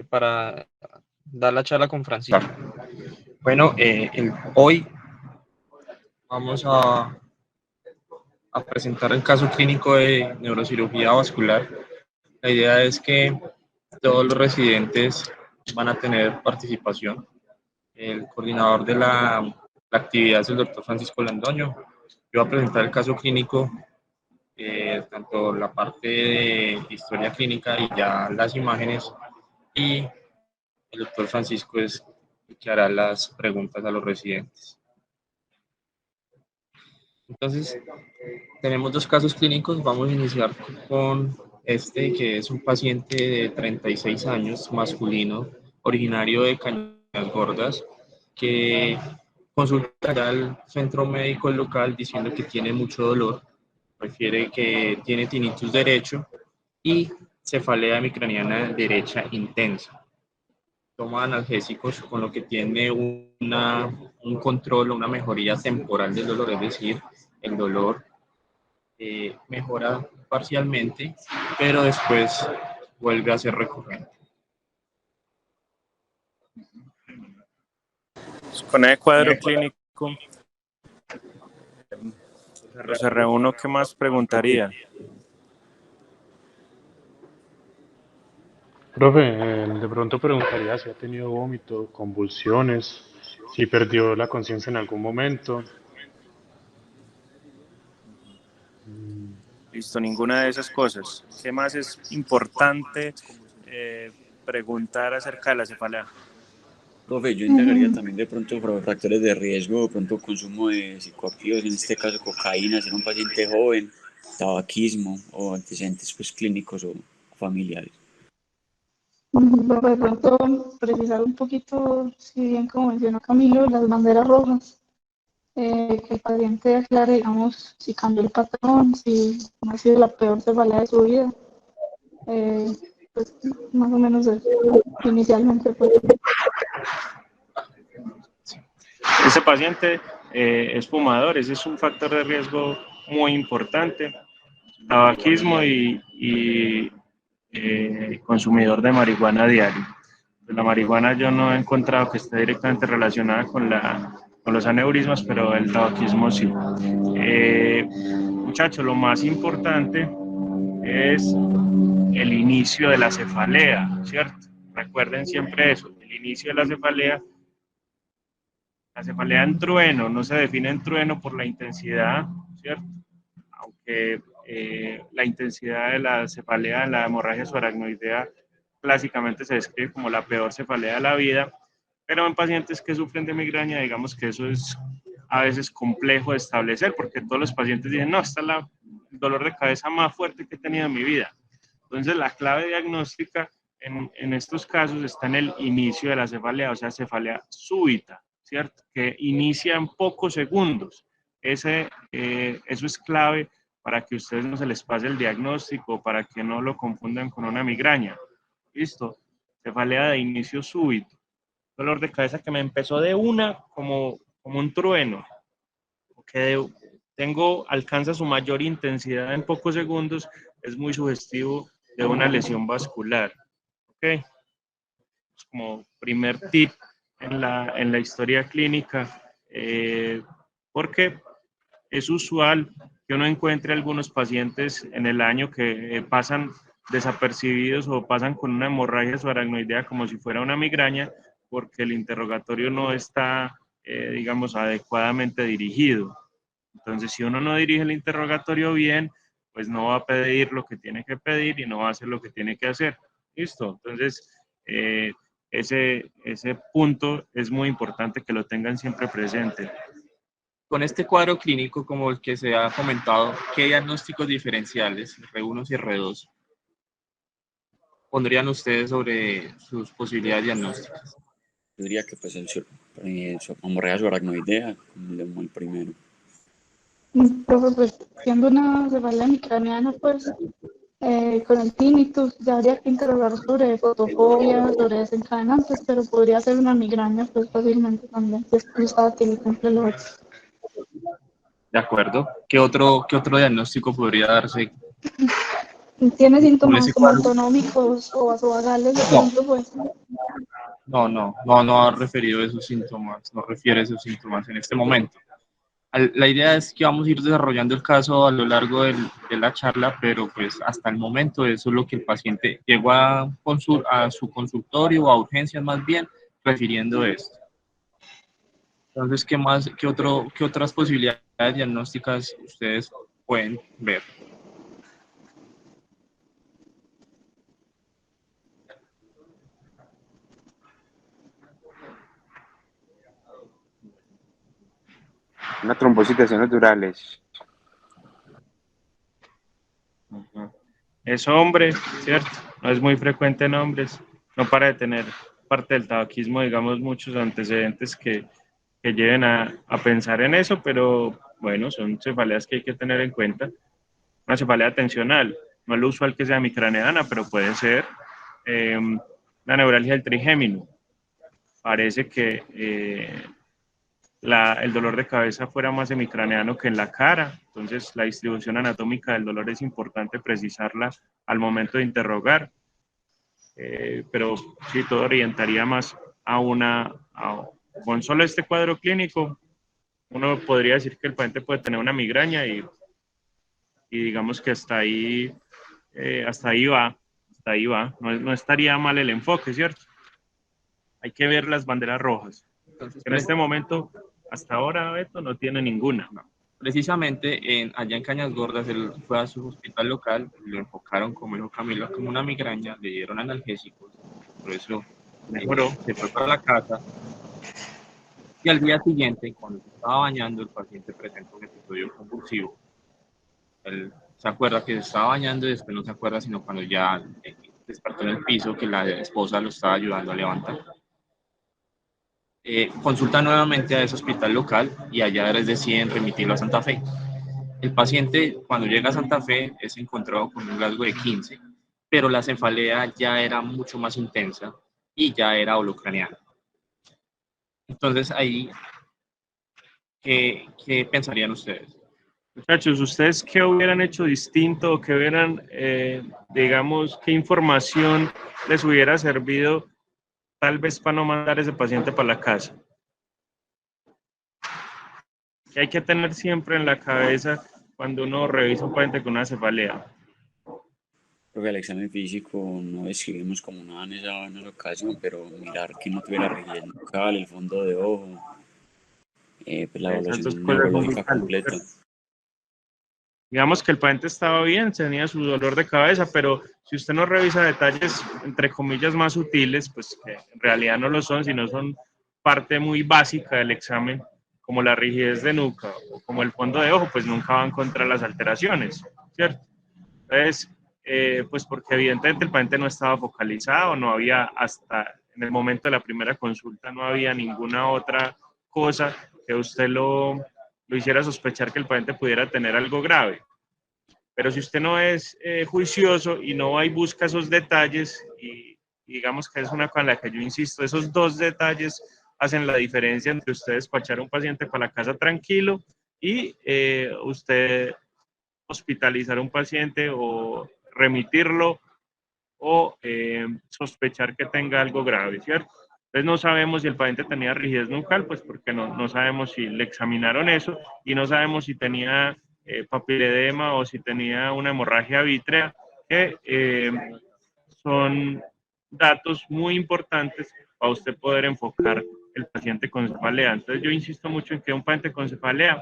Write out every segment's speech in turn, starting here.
para dar la charla con Francisco. Bueno, hoy vamos a presentar el caso clínico de neurocirugía vascular. La idea es que todos los residentes van a tener participación. El coordinador de la actividad es el doctor Francisco Londoño. Yo voy a presentar el caso clínico, tanto la parte de historia clínica y ya las imágenes, y el doctor Francisco es el que hará las preguntas a los residentes. Entonces, tenemos dos casos clínicos. Vamos a iniciar con este, que es un paciente de 36 años, masculino, originario de Cañas Gordas, que consulta al centro médico local diciendo que tiene mucho dolor, refiere que tiene tinnitus derecho y cefalea hemicraniana derecha intensa. Toma analgésicos, con lo que tiene un control, una mejoría temporal del dolor, es decir, el dolor mejora parcialmente, pero después vuelve a ser recurrente. Con el cuadro clínico, los R1, ¿qué más preguntaría? Profe, de pronto preguntaría si ha tenido vómito, convulsiones, si perdió la conciencia en algún momento. Listo, ninguna de esas cosas. ¿Qué más es importante preguntar acerca de la cefalea? Profe, yo integraría también de pronto factores de riesgo, de pronto consumo de psicoactivos, en este caso cocaína, ser un paciente joven, tabaquismo o antecedentes pues, clínicos o familiares. De pronto precisar un poquito, si bien como mencionó Camilo, las banderas rojas, que el paciente aclare, digamos, si cambió el patrón, si no ha sido la peor cefalea de su vida, pues más o menos inicialmente. Pues. Ese paciente es fumador, ese es un factor de riesgo muy importante, tabaquismo y consumidor de marihuana diario. La marihuana yo no he encontrado que esté directamente relacionada con los aneurismas, pero el tabaquismo sí. Muchachos, lo más importante es el inicio de la cefalea, ¿cierto? Recuerden siempre eso, el inicio de la cefalea en trueno no se define en trueno por la intensidad, ¿cierto? Aunque la intensidad de la cefalea en la hemorragia subaracnoidea clásicamente se describe como la peor cefalea de la vida, pero en pacientes que sufren de migraña, digamos que eso es a veces complejo de establecer, porque todos los pacientes dicen, no, esta es el dolor de cabeza más fuerte que he tenido en mi vida. Entonces, la clave diagnóstica en estos casos está en el inicio de la cefalea, o sea, cefalea súbita, ¿cierto? Que inicia en pocos segundos. Eso es clave para que a ustedes no se les pase el diagnóstico, para que no lo confundan con una migraña. ¿Listo? Cefalea de inicio súbito. Dolor de cabeza que me empezó de una como un trueno, que alcanza su mayor intensidad en pocos segundos, es muy sugestivo de una lesión vascular. ¿Ok? Es como primer tip en la historia clínica, porque es usual que uno encuentre algunos pacientes en el año que pasan desapercibidos o pasan con una hemorragia subaracnoidea como si fuera una migraña, porque el interrogatorio no está, digamos, adecuadamente dirigido. Entonces, si uno no dirige el interrogatorio bien, pues no va a pedir lo que tiene que pedir y no va a hacer lo que tiene que hacer. ¿Listo? Entonces, ese punto es muy importante que lo tengan siempre presente. Con este cuadro clínico, como el que se ha comentado, ¿qué diagnósticos diferenciales, R1 y R2, pondrían ustedes sobre sus posibilidades diagnósticas? Yo diría que pues hemorragia subaracnoidea, como el primero. Profe, pues siendo una cefalea hemicraniana, pues con el tinnitus ya habría que interrogar sobre fotofobia, sobre desencadenantes, pero podría ser una migraña pues fácilmente también, si es pulsátil y cumple los otros. De acuerdo. ¿Qué otro diagnóstico podría darse? ¿Tiene Con ese síntomas como cuadro, autonómicos o vasovagales de no, pronto? Pues, no ha referido esos síntomas, no refiere esos síntomas en este momento. La idea es que vamos a ir desarrollando el caso a lo largo de la charla, pero pues hasta el momento eso es lo que el paciente llegó a su consultorio o a urgencias más bien, refiriendo esto. Entonces, ¿qué más, qué otras posibilidades diagnósticas ustedes pueden ver? Una trombocitaciones durales. Ujú. Es hombre, ¿cierto? No es muy frecuente en hombres. No para de tener parte del tabaquismo, digamos, muchos antecedentes que lleven a pensar en eso, pero bueno, son cefaleas que hay que tener en cuenta. Una cefalea tensional, no es lo usual que sea hemicraneana, pero puede ser la neuralgia del trigémino. Parece que el dolor de cabeza fuera más hemicraneano que en la cara, entonces la distribución anatómica del dolor es importante precisarla al momento de interrogar, pero sí, todo orientaría más con solo este cuadro clínico, uno podría decir que el paciente puede tener una migraña y digamos que hasta ahí va, no estaría mal el enfoque, ¿cierto? Hay que ver las banderas rojas. Entonces, En este momento, hasta ahora, Beto, no tiene ninguna. precisamente allá en Cañas Gordas, él fue a su hospital local, lo enfocaron, como dijo Camilo, como una migraña, le dieron analgésicos, por eso Mejoró. se fue para la casa. Y al día siguiente, cuando se estaba bañando, el paciente presentó un episodio convulsivo. Él se acuerda que se estaba bañando y después no se acuerda sino cuando ya despertó en el piso que la esposa lo estaba ayudando a levantar. Consulta nuevamente a ese hospital local y allá les deciden remitirlo a Santa Fe. El paciente cuando llega a Santa Fe es encontrado con un rasgo de 15, pero la cefalea ya era mucho más intensa y ya era holocraneana. Entonces ahí, ¿qué pensarían ustedes? Muchachos, ¿ustedes qué hubieran hecho distinto o qué hubieran, digamos, qué información les hubiera servido tal vez para no mandar a ese paciente para la casa? Que hay que tener siempre en la cabeza cuando uno revisa un paciente con una cefalea. Creo que el examen físico no describimos como nada en esa ocasión, pero mirar que no tuviera rigidez nucal, el fondo de ojo, pues la Esas dos evaluación cosas son neurológica vitales, completa. ¿cierto? Digamos que el paciente estaba bien, tenía su dolor de cabeza, pero si usted no revisa detalles, entre comillas, más sutiles, pues que en realidad no lo son, sino son parte muy básica del examen, como la rigidez de nuca o como el fondo de ojo, pues nunca va a encontrar las alteraciones, ¿cierto? Entonces, pues porque evidentemente el paciente no estaba focalizado, no había hasta en el momento de la primera consulta, no había ninguna otra cosa que usted lo hiciera sospechar que el paciente pudiera tener algo grave. Pero si usted no es juicioso y no va y busca esos detalles, y digamos que es una con la que yo insisto, esos dos detalles hacen la diferencia entre usted despachar a un paciente para la casa tranquilo y usted hospitalizar a un paciente o remitirlo o sospechar que tenga algo grave, ¿cierto? Entonces no sabemos si el paciente tenía rigidez nucal, pues porque no sabemos si le examinaron eso y no sabemos si tenía papiledema o si tenía una hemorragia vítrea, que son datos muy importantes para usted poder enfocar el paciente con cefalea. Entonces yo insisto mucho en que un paciente con cefalea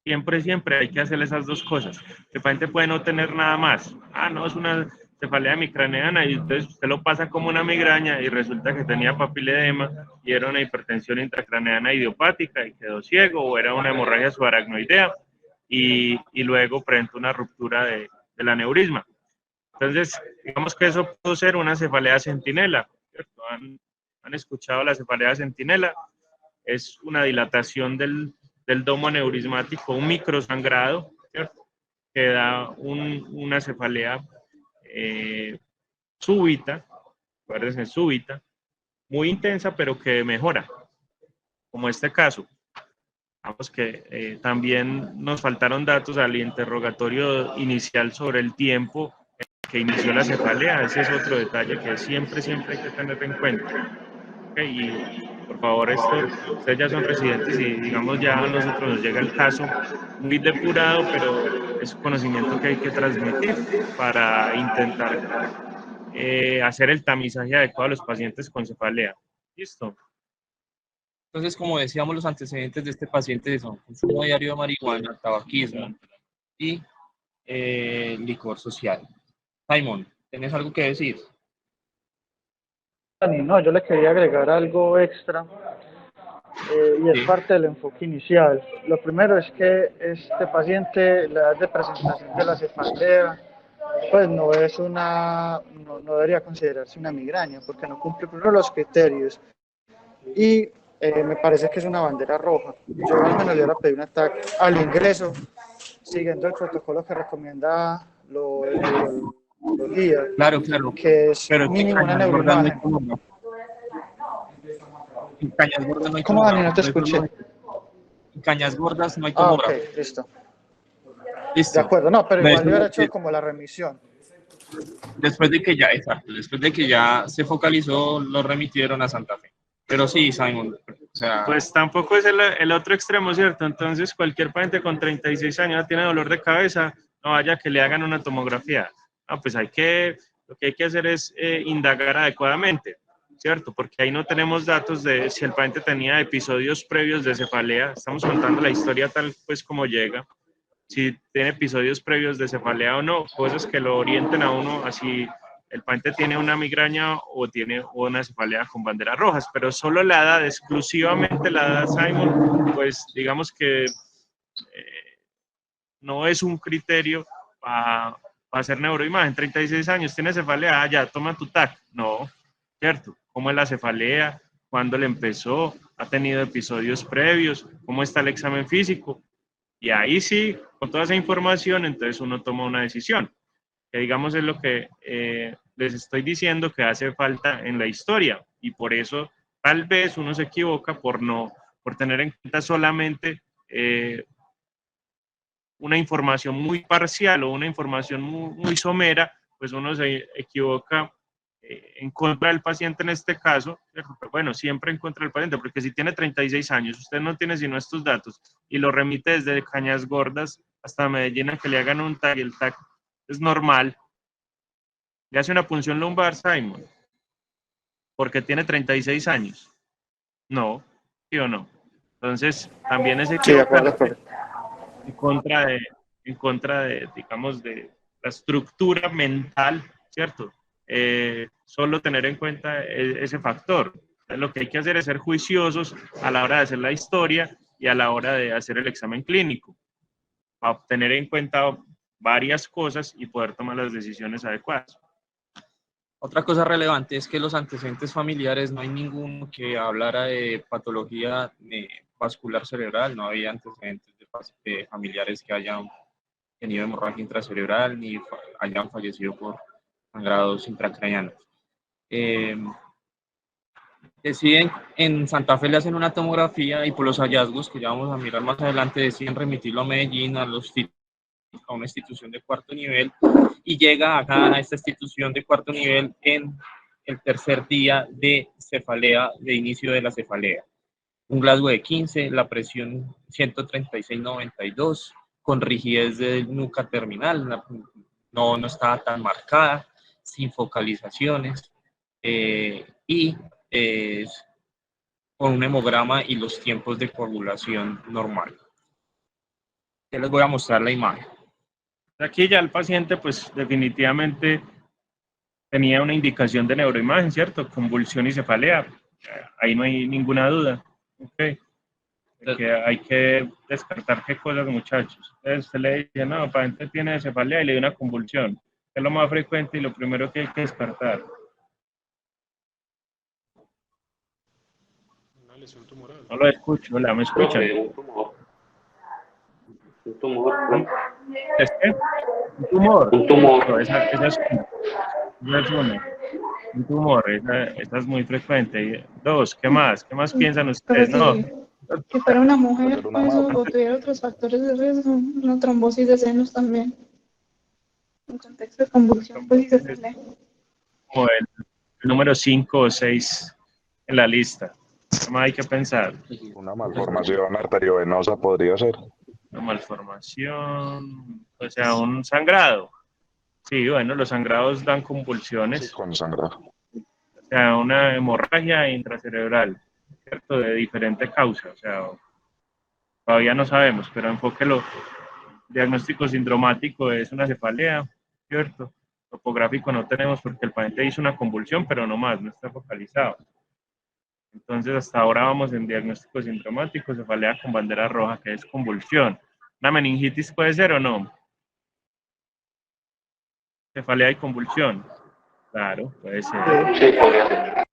siempre hay que hacer esas dos cosas. El paciente puede no tener nada más. No, es una cefalea hemicraneana y entonces usted lo pasa como una migraña y resulta que tenía papiledema y era una hipertensión intracraneana idiopática y quedó ciego, o era una hemorragia subaracnoidea y luego presentó una ruptura del aneurisma. Entonces, digamos que eso puede ser una cefalea centinela, ¿cierto? ¿Han escuchado la cefalea centinela? Es una dilatación del domo aneurismático, un microsangrado, ¿cierto? Que da una cefalea súbita, acuérdense, súbita, muy intensa, pero que mejora, como este caso. Vamos que también nos faltaron datos al interrogatorio inicial sobre el tiempo que inició la cefalea. Ese es otro detalle que siempre hay que tener en cuenta. Okay, y por favor, ustedes ya son residentes y digamos ya a nosotros nos llega el caso muy depurado, pero es conocimiento que hay que transmitir para intentar hacer el tamizaje adecuado a los pacientes con cefalea. ¿Listo? Entonces, como decíamos, los antecedentes de este paciente son consumo diario de marihuana, tabaquismo y licor social. Simon, ¿tienes algo que decir? Dani, no, yo le quería agregar algo extra y es Sí. parte del enfoque inicial. Lo primero es que este paciente, la edad de presentación de la cefalea, pues no es no debería considerarse una migraña porque no cumple primero los criterios y me parece que es una bandera roja. Yo al menos le hubiera pedido un ataque al ingreso, siguiendo el protocolo que recomienda los guías, Claro, que es pero mínimo una neuroimagen. En Cañas Gordas no hay ¿Cómo, Dani? No te tomógrafo. escuché. En Cañas Gordas no hay Ah, tomógrafo. ok, listo. Listo. De acuerdo, no, pero igual Después le hubiera de hecho que- como la remisión. Después de que ya, exacto, después de que ya se focalizó, lo remitieron a Santa Fe. Pero sí, Simon, o sea, Pues tampoco es el otro extremo, ¿cierto? Entonces, cualquier paciente con 36 años tiene dolor de cabeza, no vaya que le hagan una tomografía. No, pues lo que hay que hacer es indagar adecuadamente, ¿cierto? Porque ahí no tenemos datos de si el paciente tenía episodios previos de cefalea. Estamos contando la historia tal pues como llega. Si tiene episodios previos de cefalea o no, cosas que lo orienten a uno así el paciente tiene una migraña o tiene una cefalea con banderas rojas, pero solo la edad, exclusivamente la edad, Simon, pues digamos que no es un criterio para hacer neuroimagen. 36 años, tiene cefalea, ya, toma tu TAC. No, ¿cierto? ¿Cómo es la cefalea? ¿Cuándo le empezó? ¿Ha tenido episodios previos? ¿Cómo está el examen físico? Y ahí sí, con toda esa información, entonces uno toma una decisión. Que digamos es lo que les estoy diciendo que hace falta en la historia. Y por eso tal vez uno se equivoca por tener en cuenta solamente una información muy parcial o una información muy somera, pues uno se equivoca en contra del paciente en este caso, pero bueno, siempre en contra del paciente, porque si tiene 36 años, usted no tiene sino estos datos y lo remite desde Cañas Gordas hasta Medellín a que le hagan un TAC, y el TAC es normal, le hace una punción lumbar, Simon, porque tiene 36 años. No, ¿sí o no? Entonces, también es Sí, de acuerdo, equivocarse profe. en contra de, digamos, de la estructura mental, ¿cierto? Solo tener en cuenta ese factor. Lo que hay que hacer es ser juiciosos a la hora de hacer la historia y a la hora de hacer el examen clínico, para tener en cuenta varias cosas y poder tomar las decisiones adecuadas. otra cosa relevante es que los antecedentes familiares no hay ninguno que hablara de patología vascular cerebral, no había antecedentes de familiares que hayan tenido hemorragia intracerebral ni hayan fallecido por sangrados intracraneanos. Deciden, en Santa Fe le hacen una tomografía y por los hallazgos que ya vamos a mirar más adelante deciden remitirlo a Medellín, a una institución de cuarto nivel, y llega acá a esta institución de cuarto nivel en el tercer día de cefalea, de inicio de la cefalea. Un Glasgow de 15, la presión 136/92, con rigidez de nuca terminal, no estaba tan marcada, sin focalizaciones, y con un hemograma y los tiempos de coagulación normal. Ya les voy a mostrar la imagen. Aquí ya el paciente, pues definitivamente tenía una indicación de neuroimagen, ¿cierto? Convulsión y cefalea. Ahí no hay ninguna duda. Okay. Que hay que descartar qué cosas, muchachos. Entonces usted le dice, no, el paciente tiene cefalea y le dio una convulsión. Es lo más frecuente y lo primero que hay que descartar. Una lesión tumoral. No lo escucho, hola, ¿me escuchan? Un tumor. ¿Es qué? Un tumor. Un tumor. No, esa es una. Un tumor, esa es muy frecuente. Dos, ¿qué más? ¿Qué más piensan Pero ustedes? No, si que fuera una mujer eso, o tuviera otros factores de riesgo, una trombosis de senos también. En contexto de convulsión, pues sí se pelea. Como el número 5 o 6 en la lista. ¿Qué más hay que pensar? Una malformación arteriovenosa podría ser. Una malformación, o sea, un sangrado. Sí, bueno, los sangrados dan convulsiones. Sí, con sangrado. O sea, una hemorragia intracerebral, ¿cierto? De diferente causa. O sea, todavía no sabemos, pero enfóquelo. Diagnóstico sindromático es una cefalea, ¿cierto? Topográfico no tenemos porque el paciente hizo una convulsión, pero no más, no está focalizado. Entonces, hasta ahora vamos en diagnóstico sindromático, cefalea con bandera roja, que es convulsión. ¿Una meningitis puede ser o no? Cefalea y convulsión. Claro, puede ser. Sí, podría ser.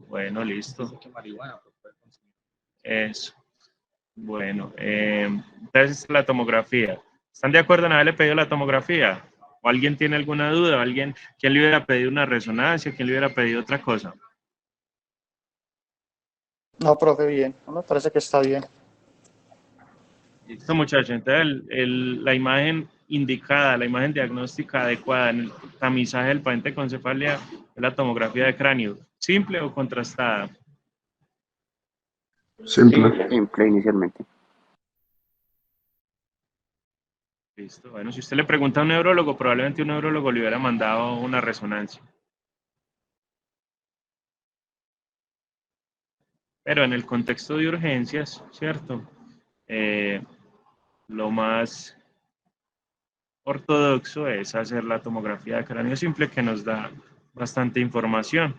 Bueno, listo. Dice que marihuana, pues, puede consumir. Eso. Bueno, entonces la tomografía. ¿Están de acuerdo en haberle pedido la tomografía? ¿O alguien tiene alguna duda? ¿Alguien, quién le hubiera pedido una resonancia? ¿Quién le hubiera pedido otra cosa? No, profe, bien. No me parece que está bien. Listo, muchachos. Entonces, la imagen indicada, la imagen diagnóstica adecuada en el tamizaje del paciente con cefalia es la tomografía de cráneo. ¿Simple o contrastada? Simple. Simple inicialmente. Listo. Bueno, si usted le pregunta a un neurólogo, probablemente un neurólogo le hubiera mandado una resonancia. Pero en el contexto de urgencias, ¿cierto? Lo más ortodoxo es hacer la tomografía de cráneo simple, que nos da bastante información.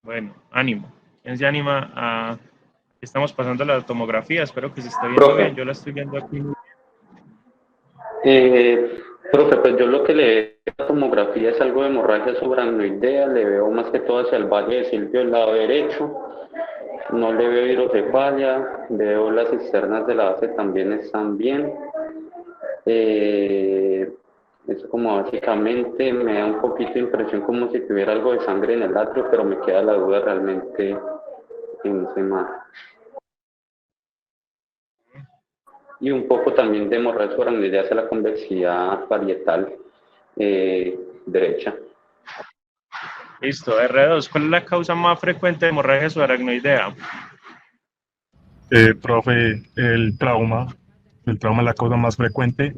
Bueno, ánimo. ¿Quién se anima a... Estamos pasando la tomografía, espero que se esté viendo Profe. bien. Yo la estoy viendo aquí. Profe, pues yo lo que le veo a la tomografía es algo de hemorragia subaracnoidea, le veo más que todo hacia el valle de Silvio del lado derecho, no le veo hidrocefalia, veo las cisternas de la base también están bien. Eso como básicamente me da un poquito de impresión como si tuviera algo de sangre en el atrio, pero me queda la duda realmente en ese más. Y un poco también de hemorragia subaracnoidea hacia la convexidad parietal derecha. Listo, R2. ¿Cuál es la causa más frecuente de hemorragia subaracnoidea? Profe, el trauma es la causa más frecuente,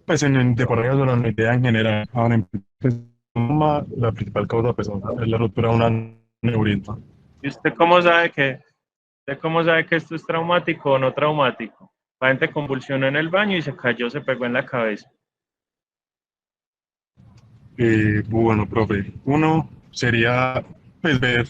pues en hemorragia subaracnoidea en general. Ahora, en pues, la principal causa pues, es la ruptura de una aneurisma. ¿Y usted cómo sabe que esto es traumático o no traumático? La gente convulsionó en el baño y se cayó, se pegó en la cabeza. Bueno, profe, uno sería pues, ver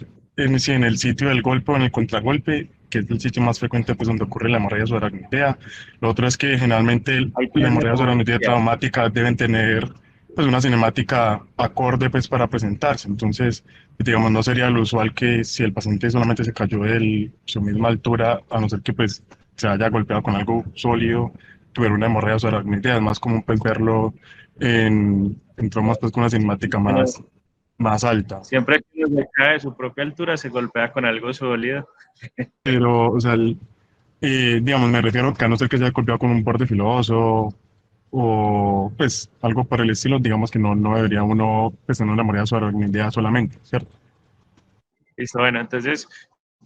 si en el sitio del golpe o en el contragolpe, que es el sitio más frecuente pues, donde ocurre la hemorragia subaracnoidea. Lo otro es que generalmente la hemorragia subaracnoidea traumática deben tener pues, una cinemática acorde pues, para presentarse. Entonces, digamos, no sería lo usual que si el paciente solamente se cayó de su misma altura, a no ser que pues, se haya golpeado con algo sólido, tuviera una hemorragia subaracnoidea. Es más común pues, verlo en traumas pues, con una cinemática más alta. Siempre que uno se cae de su propia altura, se golpea con algo sólido. Pero, o sea, digamos, me refiero a que a no ser que se haya golpeado con un borde filoso o pues algo por el estilo, digamos que no debería uno pues, tener una hemorragia subaracnoidea solamente, ¿cierto? Listo, bueno, entonces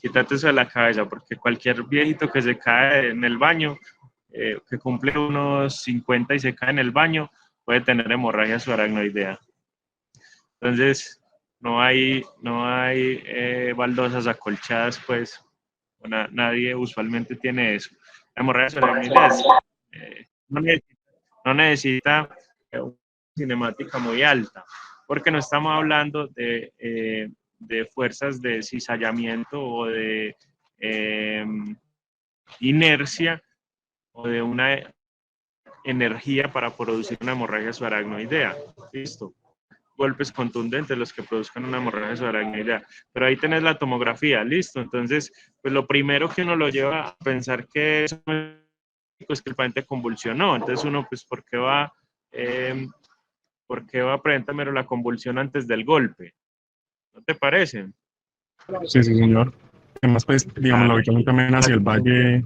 quítate eso de la cabeza, porque cualquier viejito que se cae en el baño, que cumple unos 50 y se cae en el baño, puede tener hemorragia subaracnoidea. Entonces, no hay baldosas acolchadas, pues, nadie usualmente tiene eso. La hemorragia subaracnoidea no necesita una cinemática muy alta, porque no estamos hablando de fuerzas de cizallamiento o de inercia o de una energía para producir una hemorragia subaracnoidea. Listo. Golpes contundentes los que produzcan una hemorragia subaracnoidea. Pero ahí tenés la tomografía, listo. Entonces, pues lo primero que uno lo lleva a pensar que es que el paciente convulsionó. Entonces uno, pues, ¿por qué va a presentar la convulsión antes del golpe? ¿No te parece? Sí, sí, señor. Además, pues, digamos, la ubicación también hacia el valle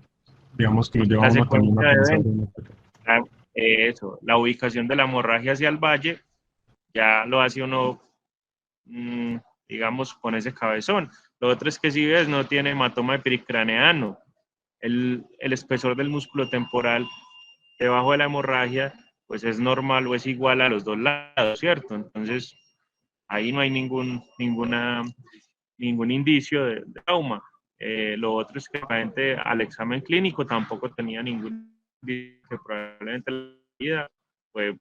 digamos que lo lleva La uno también a secuencia de pensar eventos. Eso, la ubicación de la hemorragia hacia el valle, ya lo hace uno, digamos, con ese cabezón. Lo otro es que si ves, no tiene hematoma epicraneano. El espesor del músculo temporal debajo de la hemorragia, pues es normal o es igual a los dos lados, ¿cierto? Entonces, ahí no hay ningún indicio de trauma. Lo otro es que la gente al examen clínico tampoco tenía ningún indicio, que probablemente la vida fue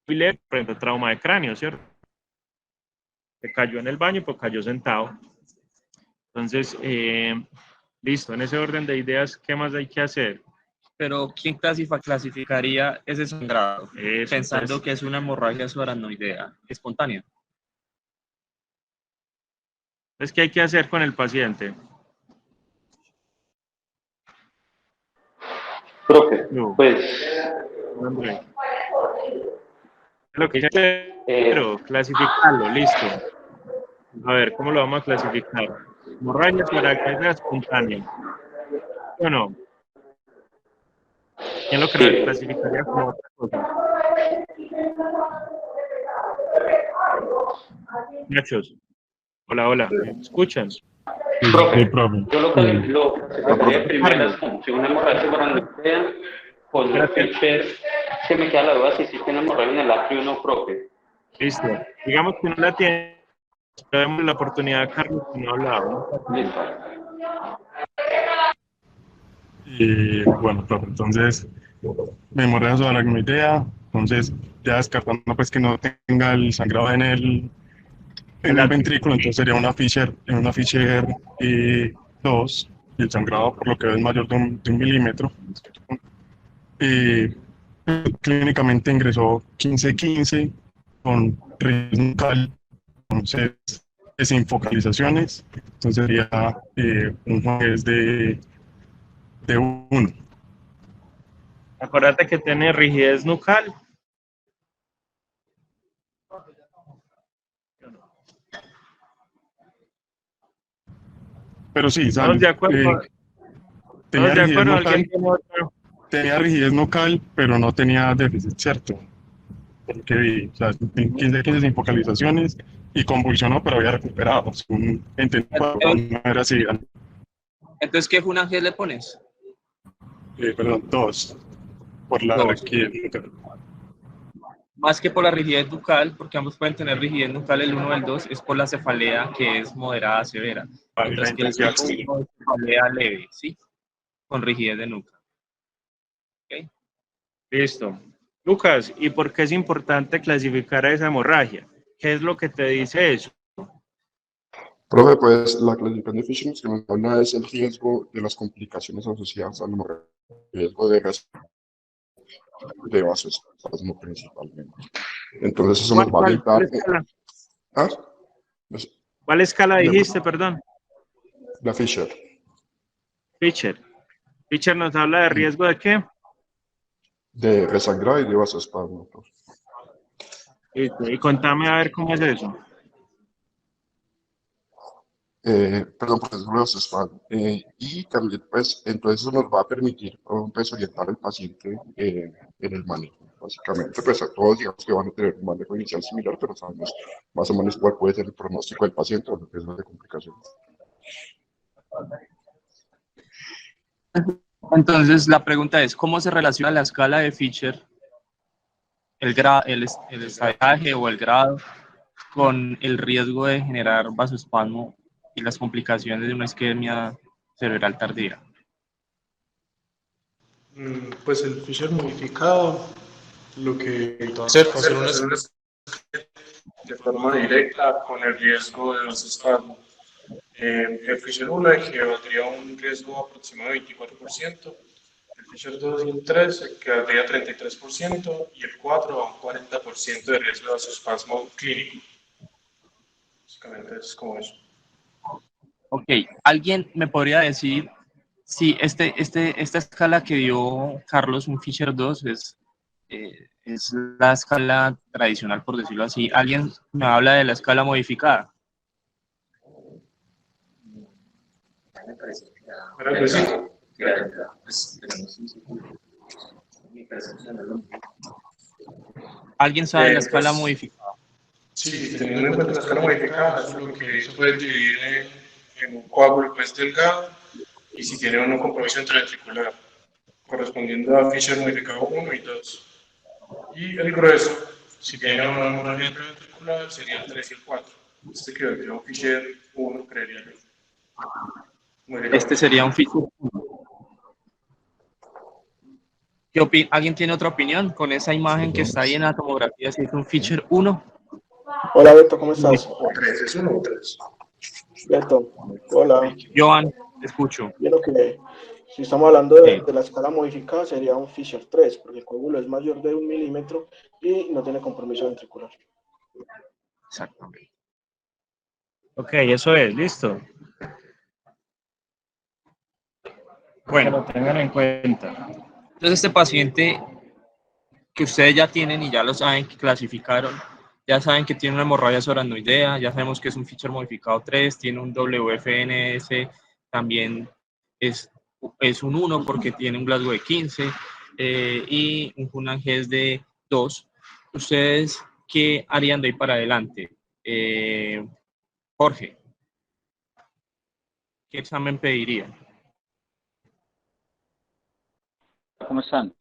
muy leve, por ejemplo, trauma de cráneo, ¿cierto? Se cayó en el baño, pues cayó sentado. Entonces, listo, en ese orden de ideas, ¿qué más hay que hacer? Pero ¿quién clasificaría ese sangrado? Eso, Pensando pues, que es una hemorragia subaracnoidea espontánea. Entonces, ¿qué hay que hacer con el paciente? Profe, No, pues André. Lo que hay que hacer, eh, clasificarlo, listo. A ver, ¿cómo lo vamos a clasificar? Hemorragia subaracnoidea espontánea. ¿Sí o no? ¿Quién lo sí, clasificaría como otra cosa? Muchachos. Hola, hola. ¿Me escuchan? Sí, profe, profe. yo lo clasificaría primero Carlos, como si una hemorragia subaracnoidea con un espérate. Fisher, que me queda la duda si tiene hemorragia en el atrio o no, profe. Listo. Digamos que no la tiene. Le damos la oportunidad a Carlos que no ha hablado. ¿No? Listo. Y bueno, profe, entonces, memoria subaracnoidea, entonces ya descartando pues que no tenga el sangrado en el ventrículo, entonces sería una Fisher 2, y el sangrado por lo que veo es mayor de un milímetro. Clínicamente ingresó 15-15 con rigidez nucal, entonces sin focalizaciones, entonces sería un juez de 1. Acuérdate que tiene rigidez nucal. Pero sí, Todos de acuerdo. tenía Todos de rigidez acuerdo. Alguien nucal, tiene otro. pero no tenía déficit, ¿cierto? Porque vi, o sea, 15 sin focalizaciones y convulsionó, pero había recuperado. Según entendí, no era así. Entonces, ¿qué Funangel le pones? Perdón, 2, por la Dos. rigidez. Más que por la rigidez nucal, porque ambos pueden tener rigidez nucal, el 1 o el 2, es por la cefalea, que es moderada a severa. Mientras que el intensidad caso 1 es cefalea leve, ¿sí? Con rigidez de nuca. ¿Okay? Listo. Lucas, ¿y por qué es importante clasificar a esa hemorragia? ¿Qué es lo que te dice eso? Profe, pues la clasificación de Fisher que nos habla es el riesgo de las complicaciones asociadas al hemorragia, riesgo de vasoespasmo principalmente. Entonces eso nos va a ¿Cuál orientar. escala? ¿Ah? ¿Cuál escala dijiste, perdón? La Fisher. Fisher. Fisher nos habla de riesgo de qué? De resangrado y de vasoespasmo. Profe. Y contame a ver cómo es eso. Perdón, profesor, vasoespasmo. Y también, pues, entonces eso nos va a permitir pues, orientar al paciente en el manejo. Básicamente, pues a todos digamos que van a tener un manejo inicial similar, pero sabemos más o menos cuál puede ser el pronóstico del paciente o lo que es de complicaciones. Entonces, la pregunta es, ¿cómo se relaciona la escala de Fisher, el estallaje o el grado, con el riesgo de generar vasoespasmo y las complicaciones de una isquemia cerebral tardía? Pues el Fisher modificado, lo que va a hacer va a ser una de forma directa con el riesgo de vasoespasmo. El Fisher 1 equivaldría a un riesgo aproximado de 24%, el Fisher 2 y el 3 equivaldría a 33% y el 4 a un 40% de riesgo de vasoespasmo clínico. Básicamente es como eso. Ok, ¿alguien me podría decir si esta escala que dio Carlos, un Fisher 2, es la escala tradicional, por decirlo así? ¿Alguien me habla de la escala modificada? Bueno, pues sí, ¿Alguien sabe la Pues, escala modificada? sí, teniendo en cuenta la escala modificada, eso lo que hizo fue dividir en un coágulo pues delgado y si tiene una compromiso intraventricular, correspondiendo a Fisher modificado 1 y 2. Y el grueso, si tiene una hemorragia intraventricular, sería el 3 y el 4. Este quedó un Fisher 1, creería yo. Este sería un Fisher 1. ¿Alguien tiene otra opinión con esa imagen que está ahí en la tomografía? Si es un Fisher 1. Hola Beto, ¿cómo estás? O 3, es 1 o 3. Beto, hola. Joan, te escucho. Quiero que si estamos hablando de la escala modificada sería un Fisher 3, porque el coágulo es mayor de 1 milímetro y no tiene compromiso ventricular. Exactamente. Ok, eso es, listo. Bueno, lo tengan en cuenta. Entonces este paciente que ustedes ya tienen y ya lo saben, que clasificaron, ya saben que tiene una hemorragia subaracnoidea, ya sabemos que es un Fisher modificado 3, tiene un WFNS, también es un 1 porque tiene un Glasgow de 15 y un Cunningham de 2. ¿Ustedes qué harían de ahí para adelante? Jorge, ¿qué examen pedirían? ¿Cómo están?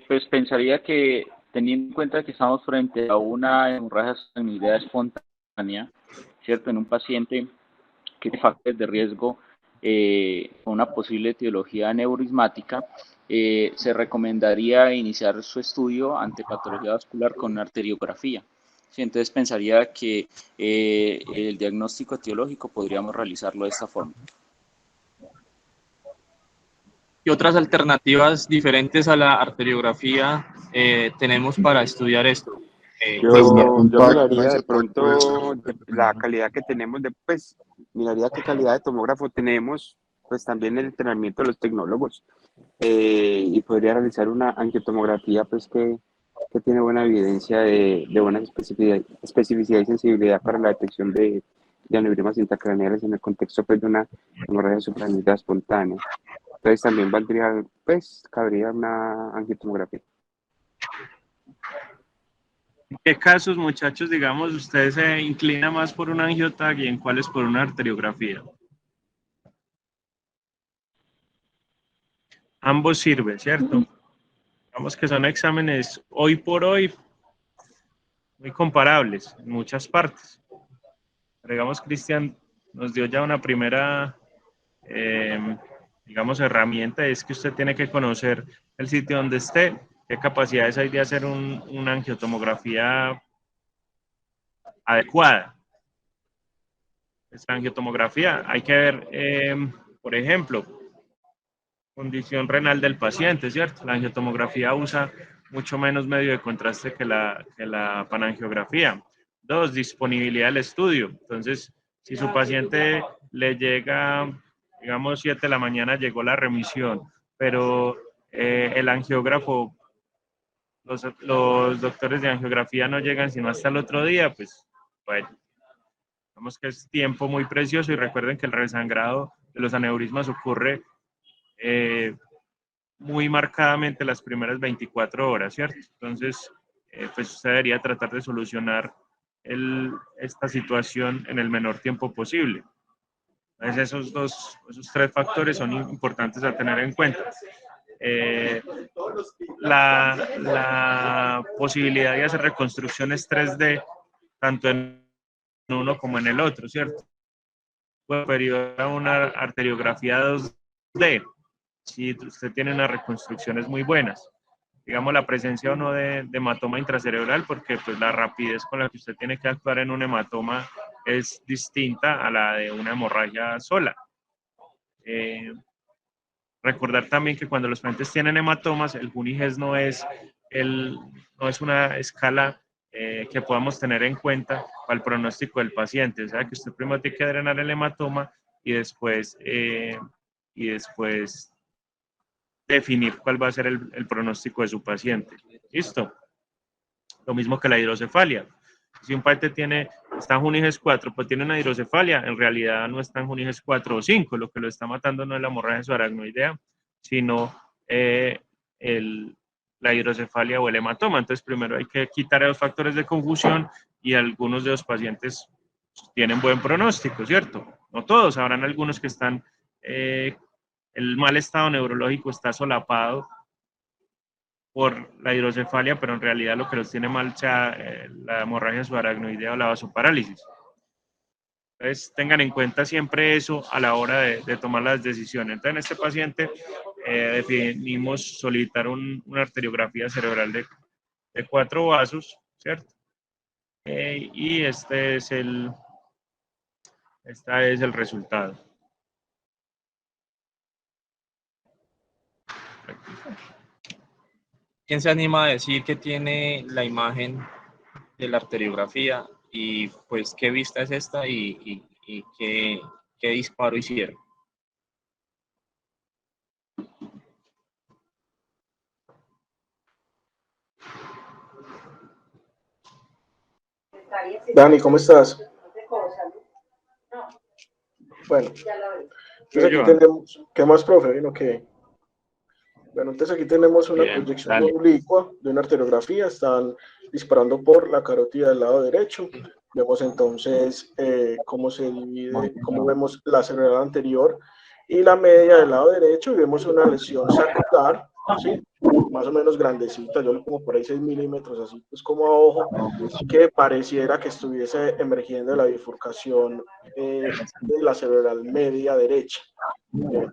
Pues pensaría que, teniendo en cuenta que estamos frente a una hemorragia subaracnoidea espontánea, ¿cierto? En un paciente que tiene factores de riesgo con una posible etiología aneurismática, se recomendaría iniciar su estudio ante patología vascular con arteriografía. Sí, entonces pensaría que el diagnóstico etiológico podríamos realizarlo de esta forma. ¿Qué otras alternativas diferentes a la arteriografía tenemos para estudiar esto? Yo miraría de pronto la calidad que tenemos, pues miraría qué calidad de tomógrafo tenemos, pues también el entrenamiento de los tecnólogos y podría realizar una angiotomografía pues que tiene buena evidencia de buena especificidad y sensibilidad para la detección de aneurismas intracraneales en el contexto pues, de una hemorragia subaracnoidea espontánea. Entonces también valdría, pues cabría una angiotomografía. ¿En qué casos, muchachos, digamos, ustedes se inclinan más por un angiotag y en cuáles por una arteriografía? Ambos sirven, ¿cierto? Digamos que son exámenes hoy por hoy muy comparables en muchas partes. Pero digamos, Cristian nos dio ya una primera, digamos, herramienta, es que usted tiene que conocer el sitio donde esté, qué capacidades hay de hacer una angiotomografía adecuada. Esta angiotomografía hay que ver, por ejemplo, condición renal del paciente, ¿cierto? La angiotomografía usa mucho menos medio de contraste que la panangiografía. 2, disponibilidad del estudio. Entonces, si su paciente le llega, digamos, 7 de la mañana llegó la remisión, pero el angiógrafo, los doctores de angiografía no llegan sino hasta el otro día, pues, bueno, digamos que es tiempo muy precioso y recuerden que el resangrado de los aneurismas ocurre muy marcadamente las primeras 24 horas, ¿cierto? Entonces, pues usted debería tratar de solucionar esta situación en el menor tiempo posible. Entonces, esos 3 factores son importantes a tener en cuenta. La posibilidad de hacer reconstrucciones 3D, tanto en uno como en el otro, ¿cierto? Superior a una arteriografía 2D, si usted tiene unas reconstrucciones muy buenas. Digamos, la presencia o no de hematoma intracerebral, porque pues la rapidez con la que usted tiene que actuar en un hematoma es distinta a la de una hemorragia sola. Recordar también que cuando los pacientes tienen hematomas, el Cunningham no es una escala que podamos tener en cuenta para el pronóstico del paciente. O sea, que usted primero tiene que drenar el hematoma y después definir cuál va a ser el pronóstico de su paciente. ¿Listo? Lo mismo que la hidrocefalia. Si un paciente está en Cunningham 4, pues tiene una hidrocefalia, en realidad no está en Cunningham 4 o 5, lo que lo está matando no es la hemorragia subaracnoidea, sino la hidrocefalia o el hematoma. Entonces, primero hay que quitar los factores de confusión y algunos de los pacientes tienen buen pronóstico, ¿cierto? No todos, habrán algunos que están, el mal estado neurológico está solapado por la hidrocefalia, pero en realidad lo que los tiene mal sea la hemorragia subaracnoidea o la vasoparálisis. Entonces, tengan en cuenta siempre eso a la hora de tomar las decisiones. Entonces, en este paciente definimos solicitar una arteriografía cerebral de 4 vasos, ¿cierto? Y este es el resultado. ¿Quién se anima a decir que tiene la imagen de la arteriografía y pues qué vista es esta y qué disparo hicieron? Dani, ¿cómo estás? Bueno, entonces aquí tenemos, ¿qué más, profe? ¿Vino qué? Bueno, entonces aquí tenemos una proyección oblicua de una arteriografía, están disparando por la carótida del lado derecho. Vemos entonces cómo se divide, cómo vemos la cerebral anterior y la media del lado derecho, y vemos una lesión sacral, ¿sí? Más o menos grandecita, yo le pongo por ahí 6 milímetros, así pues como a ojo, que pareciera que estuviese emergiendo de la bifurcación de la cerebral media derecha,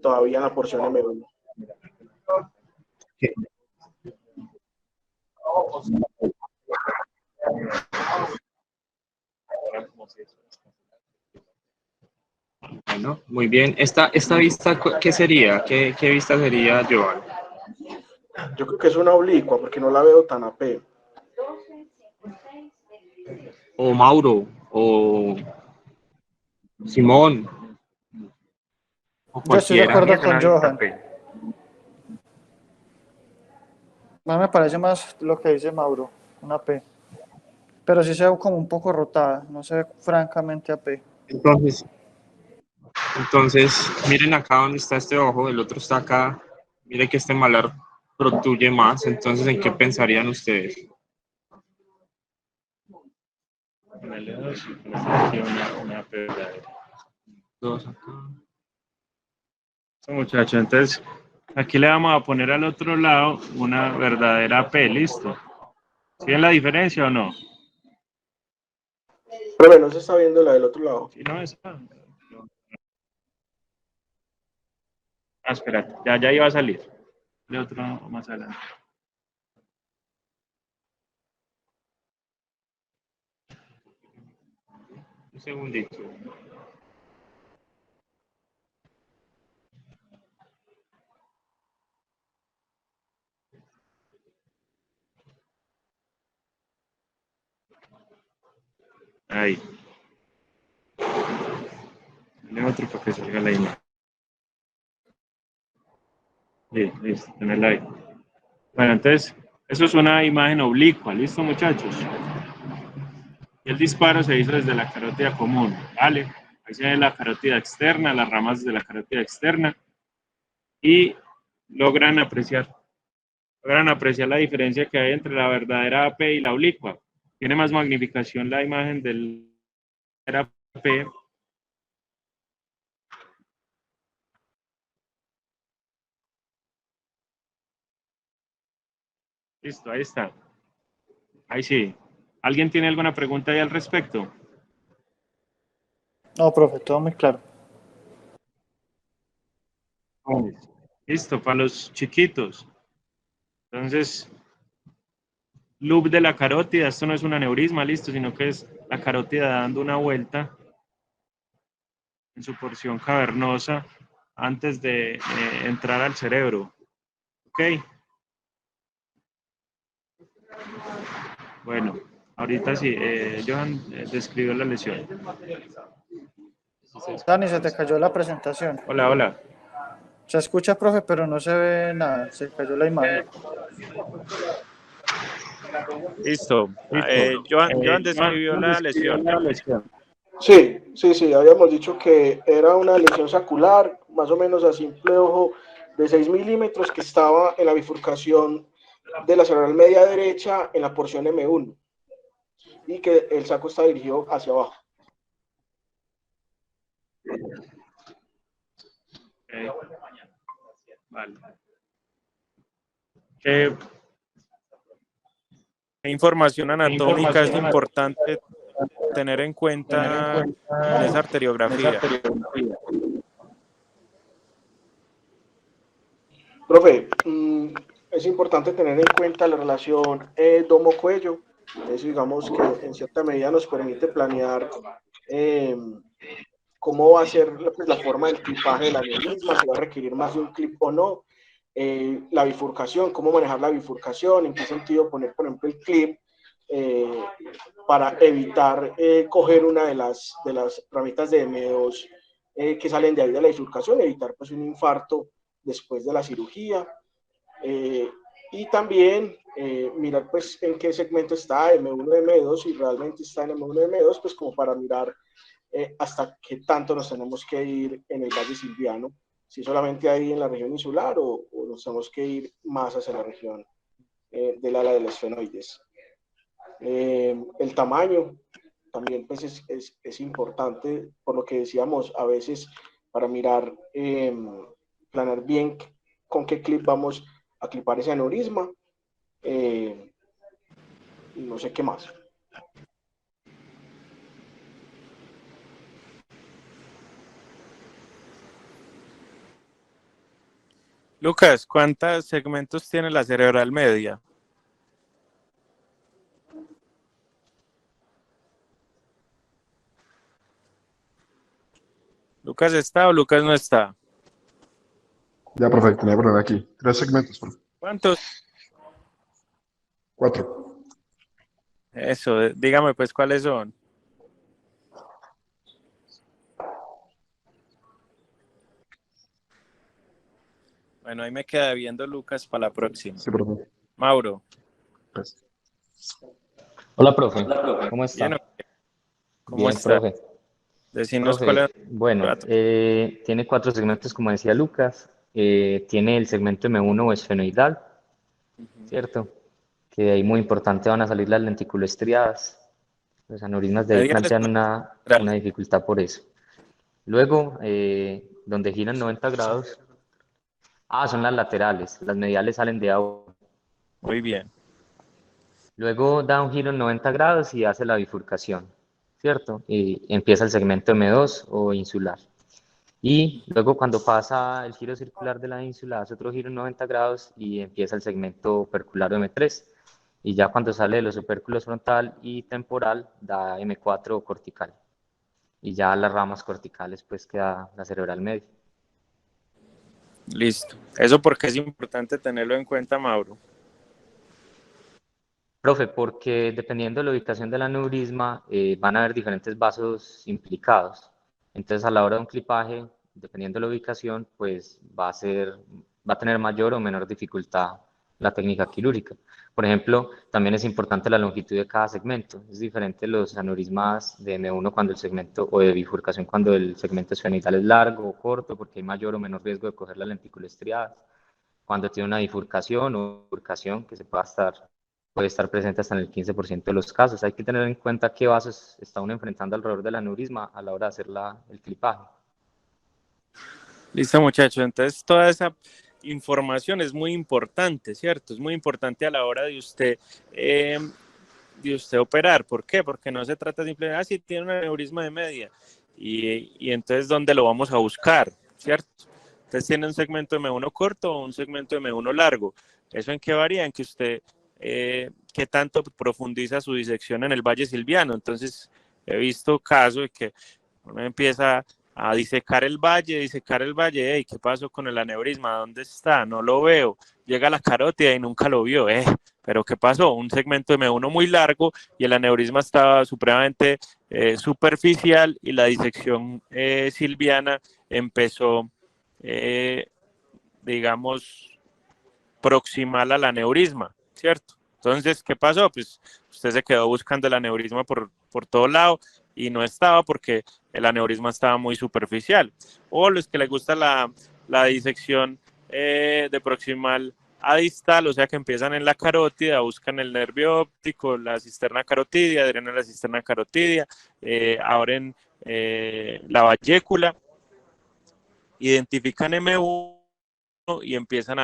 todavía en la porción M1. Bueno, muy bien. ¿Esta vista qué sería? ¿Qué vista sería, Joan? Yo creo que es una oblicua, porque no la veo tan AP. O Mauro, o Simón. O Yo estoy de acuerdo con Johan. A mí me parece más lo que dice Mauro, una P. Pero sí se ve como un poco rotada, no se ve francamente AP. Entonces, miren acá donde está este ojo, el otro está acá. Miren que este malar protruye más. Entonces, ¿en qué pensarían ustedes? Dos acá. Muchachos, entonces aquí le vamos a poner al otro lado una verdadera P, listo. ¿Sí ven la diferencia o no? Pero no se está viendo la del otro lado. Sí, no, esa. Ah, espérate, ya iba a salir. De otro más adelante. Un segundito. Ahí. Dale otro para que salga la imagen. Listo, tenerla ahí. Bueno, entonces, eso es una imagen oblicua, ¿listo, muchachos? Y el disparo se hizo desde la carótida común, ¿vale? Ahí se ve la carótida externa, las ramas de la carótida externa, y logran apreciar la diferencia que hay entre la verdadera AP y la oblicua. Tiene más magnificación la imagen del AP. Listo, ahí está. Ahí sí. ¿Alguien tiene alguna pregunta ahí al respecto? No, profe, todo muy claro. Listo, para los chiquitos. Entonces, loop de la carótida, esto no es un aneurisma, listo, sino que es la carótida dando una vuelta en su porción cavernosa antes de entrar al cerebro. ¿Ok? Bueno, ahorita sí, Johan describió la lesión. Dani, se te cayó la presentación. Hola, hola. Se escucha, profe, pero no se ve nada, se cayó la imagen. Listo. Johan describió la lesión. Sí, habíamos dicho que era una lesión sacular, más o menos a simple ojo, de 6 milímetros que estaba en la bifurcación de la cerebral media derecha en la porción M1 y que el saco está dirigido hacia abajo. Okay. Vale. ¿Qué información anatómica es importante tener en cuenta en esa arteriografía? Profe, es importante tener en cuenta la relación domo-cuello. Eso digamos que en cierta medida nos permite planear cómo va a ser pues, la forma del clipaje de la aneurisma, si va a requerir más de un clip o no, la bifurcación, cómo manejar la bifurcación, en qué sentido poner, por ejemplo, el clip para evitar coger una de las ramitas de M2 que salen de ahí de la bifurcación, evitar pues un infarto después de la cirugía, y también mirar pues en qué segmento está M1, M2, si realmente está en M1, M2, pues como para mirar hasta qué tanto nos tenemos que ir en el Valle Silviano, si solamente ahí en la región insular o nos tenemos que ir más hacia la región del ala de los esfenoides. El tamaño también pues es importante, por lo que decíamos, a veces para mirar, planear bien con qué clip vamos a clipar ese aneurisma, no sé qué más. Lucas, ¿cuántos segmentos tiene la cerebral media? ¿Lucas está o Lucas no está? Ya, profe, tenía que poner aquí. 3 segmentos, profe. ¿Cuántos? 4. Eso, dígame pues cuáles son. Bueno, ahí me queda viendo Lucas para la próxima. Sí, profe. Mauro. Pues. Hola, profe. ¿Cómo está? Bien, ¿cómo Bien, está? profe. Decinos Profe, cuál es. bueno, tiene 4 segmentos, como decía Lucas. Tiene el segmento M1 o esfenoidal, ¿cierto? Que de ahí muy importante van a salir las lenticuloestriadas. Los aneurismas de ahí Mediales plantean o una laterales. dificultad por eso. Luego, donde giran 90 grados. Son las laterales. Las mediales salen de A1. Muy bien. Luego da un giro en 90 grados y hace la bifurcación, ¿cierto? Y empieza el segmento M2 o insular. Y luego cuando pasa el giro circular de la ínsula, hace otro giro en 90 grados y empieza el segmento opercular o M3. Y ya cuando sale de los opérculos frontal y temporal, da M4 o cortical. Y ya las ramas corticales, pues queda la cerebral media. Listo. Eso porque es importante tenerlo en cuenta, Mauro. Profe, porque dependiendo de la ubicación del aneurisma, van a haber diferentes vasos implicados. Entonces, a la hora de un clipaje, dependiendo de la ubicación, pues va a tener mayor o menor dificultad la técnica quirúrgica. Por ejemplo, también es importante la longitud de cada segmento. Es diferente los aneurismas de M1 cuando el segmento, o de bifurcación cuando el segmento esfenoidal es largo o corto, porque hay mayor o menor riesgo de coger la lentícula estriada. Cuando tiene una bifurcación o bifurcación que puede estar presente hasta en el 15% de los casos. Hay que tener en cuenta qué vasos está uno enfrentando alrededor del aneurisma a la hora de hacer el clipaje. Listo, muchachos. Entonces, toda esa información es muy importante, ¿cierto? Es muy importante a la hora de usted operar. ¿Por qué? Porque no se trata simplemente, si tiene un aneurisma de media. Y entonces, ¿dónde lo vamos a buscar? ¿Cierto? Entonces, tiene un segmento M1 corto o un segmento M1 largo. ¿Eso en qué varía? En que usted, qué tanto profundiza su disección en el Valle Silviano. Entonces, he visto casos de que uno empieza a disecar el valle, hey, ¿qué pasó con el aneurisma? ¿Dónde está? No lo veo. Llega a la carótida y nunca lo vio, pero ¿qué pasó? Un segmento M1 muy largo y el aneurisma estaba supremamente superficial y la disección silviana empezó, digamos, proximal al aneurisma, ¿cierto? Entonces, ¿qué pasó? Pues usted se quedó buscando el aneurisma por todo lado y no estaba porque el aneurisma estaba muy superficial. O los que les gusta la disección de proximal a distal, o sea que empiezan en la carótida, buscan el nervio óptico, la cisterna carotidia, drenan la cisterna carotidia, abren la vallécula, identifican M1 y empiezan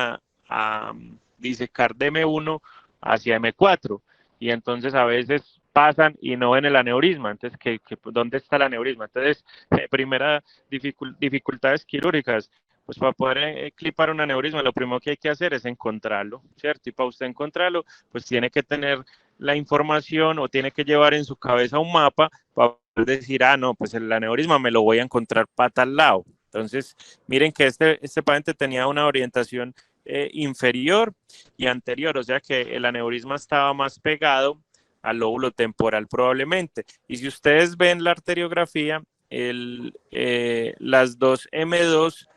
a disecar de M1 hacia M4, y entonces a veces pasan y no ven el aneurisma. Entonces, ¿dónde está el aneurisma? Entonces, primera dificultades quirúrgicas, pues para poder clipar un aneurisma, lo primero que hay que hacer es encontrarlo, ¿cierto? Y para usted encontrarlo, pues tiene que tener la información o tiene que llevar en su cabeza un mapa para poder decir, no, pues el aneurisma me lo voy a encontrar para tal lado. Entonces, miren que este paciente tenía una orientación inferior y anterior, o sea que el aneurisma estaba más pegado al lóbulo temporal probablemente. Y si ustedes ven la arteriografía, las dos M2,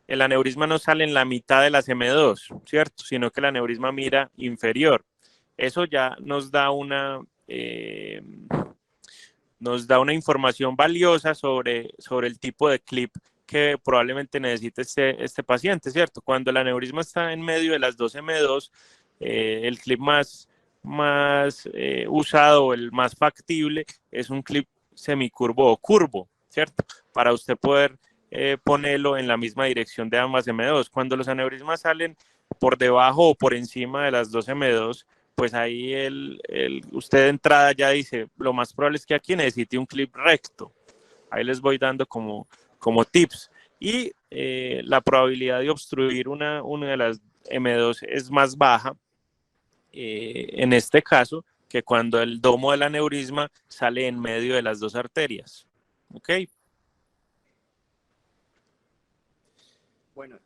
el aneurisma no sale en la mitad de las M2, ¿cierto? Sino que el aneurisma mira inferior. Eso ya nos da una información valiosa sobre el tipo de clip que probablemente necesite este paciente, ¿cierto? Cuando el aneurisma está en medio de las dos M2, el clip más usado, el más factible, es un clip semicurvo o curvo, ¿cierto? Para usted poder ponerlo en la misma dirección de ambas M2. Cuando los aneurismas salen por debajo o por encima de las dos M2, pues ahí usted de entrada ya dice, lo más probable es que aquí necesite un clip recto. Ahí les voy dando como tips. Y la probabilidad de obstruir una de las M2 es más baja, en este caso, que cuando el domo del aneurisma sale en medio de las dos arterias. ¿Ok? Bueno.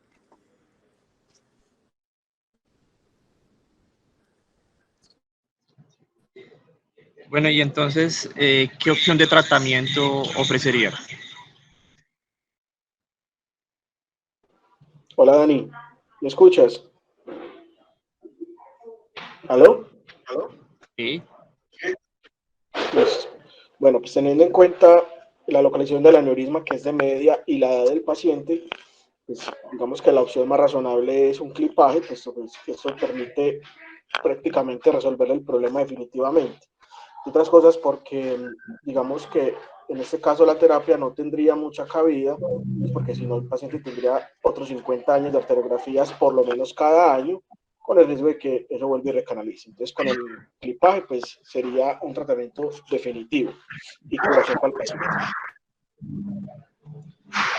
Bueno, y entonces, ¿qué opción de tratamiento ofrecería? Hola Dani, ¿me escuchas? ¿Aló? Sí. Pues, bueno, pues teniendo en cuenta la localización del aneurisma, que es de media, y la edad del paciente, pues digamos que la opción más razonable es un clipaje, pues eso permite prácticamente resolver el problema definitivamente. Otras cosas porque digamos que en este caso la terapia no tendría mucha cabida, pues porque si no el paciente tendría otros 50 años de arteriografías por lo menos cada año, con el riesgo de que eso vuelva y recanalice. Entonces con el clipaje pues sería un tratamiento definitivo y curación para el paciente.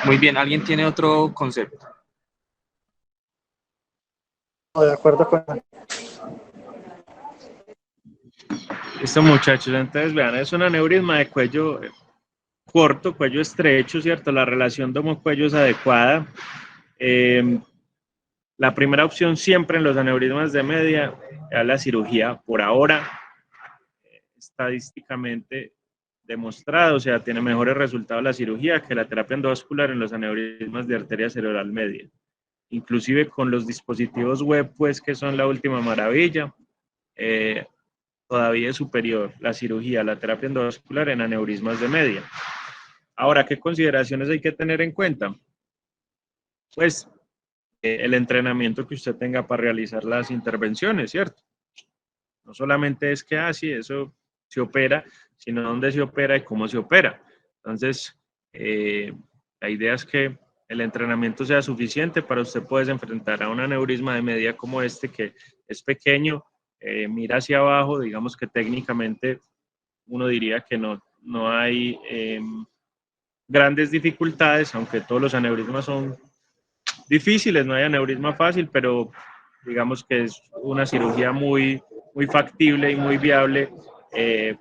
Muy bien, ¿alguien tiene otro concepto? De acuerdo con... Listo, muchachos, entonces vean, es un aneurisma de cuello corto, cuello estrecho, ¿cierto? La relación domo-cuello es adecuada. La primera opción siempre en los aneurismas de media es la cirugía. Por ahora, estadísticamente demostrado, o sea, tiene mejores resultados la cirugía que la terapia endovascular en los aneurismas de arteria cerebral media. Inclusive con los dispositivos web, pues, que son la última maravilla, todavía es superior la cirugía, la terapia endovascular en aneurismas de media. Ahora, ¿qué consideraciones hay que tener en cuenta? Pues el entrenamiento que usted tenga para realizar las intervenciones, ¿cierto? No solamente es que, sí, eso se opera, sino dónde se opera y cómo se opera. Entonces, la idea es que el entrenamiento sea suficiente para usted poder enfrentar a un aneurisma de media como este, que es pequeño, mira hacia abajo, digamos que técnicamente uno diría que no hay grandes dificultades, aunque todos los aneurismas son difíciles, no hay aneurisma fácil, pero digamos que es una cirugía muy factible y muy viable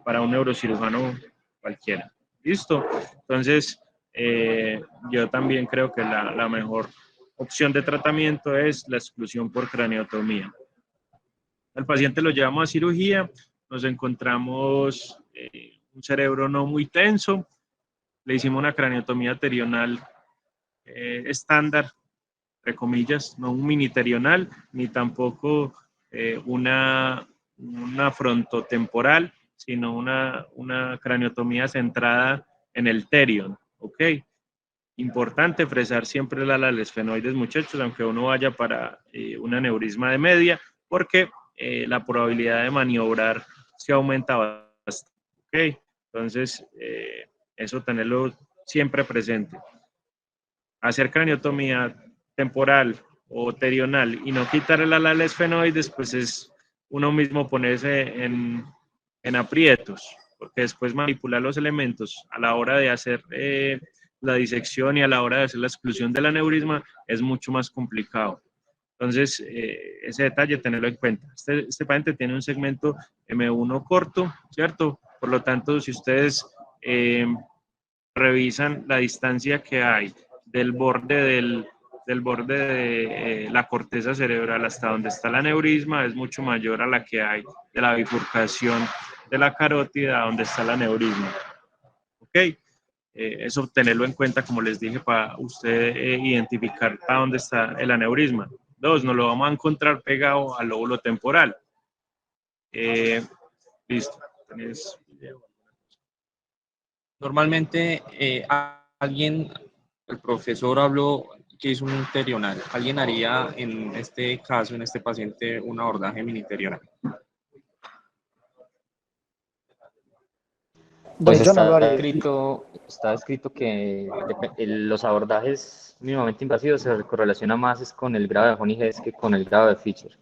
para un neurocirujano cualquiera. ¿Listo? Entonces, yo también creo que la mejor opción de tratamiento es la exclusión por craneotomía. Al paciente lo llevamos a cirugía, nos encontramos un cerebro no muy tenso, le hicimos una craneotomía terional estándar, entre comillas, no un miniterional, ni tampoco una frontotemporal, sino una craneotomía centrada en el terion, ¿ok? Importante fresar siempre el ala del esfenoides, muchachos, aunque uno vaya para un aneurisma de media, porque la probabilidad de maniobrar se aumenta bastante. ¿Okay? Entonces, eso tenerlo siempre presente. Hacer craniotomía temporal o terional y no quitar el ala del esfenoides, pues es uno mismo ponerse en aprietos, porque después manipular los elementos a la hora de hacer la disección y a la hora de hacer la exclusión del aneurisma es mucho más complicado. Entonces, ese detalle tenerlo en cuenta. Este paciente tiene un segmento M1 corto, ¿cierto? Por lo tanto, si ustedes revisan la distancia que hay del borde de la corteza cerebral hasta donde está el aneurisma, es mucho mayor a la que hay de la bifurcación de la carótida donde está el aneurisma. ¿Ok? Eso tenerlo en cuenta, como les dije, para usted identificar para dónde está el aneurisma. 2, nos lo vamos a encontrar pegado al lóbulo temporal. Listo. ¿Tenés? Normalmente el profesor habló que es un interional. ¿Alguien haría en este caso, en este paciente, un abordaje miniterional? Pues Yo no lo haría. está escrito que los abordajes mínimamente invasivos se correlacionan más con el grado de Honey Hess que con el grado de Fischer.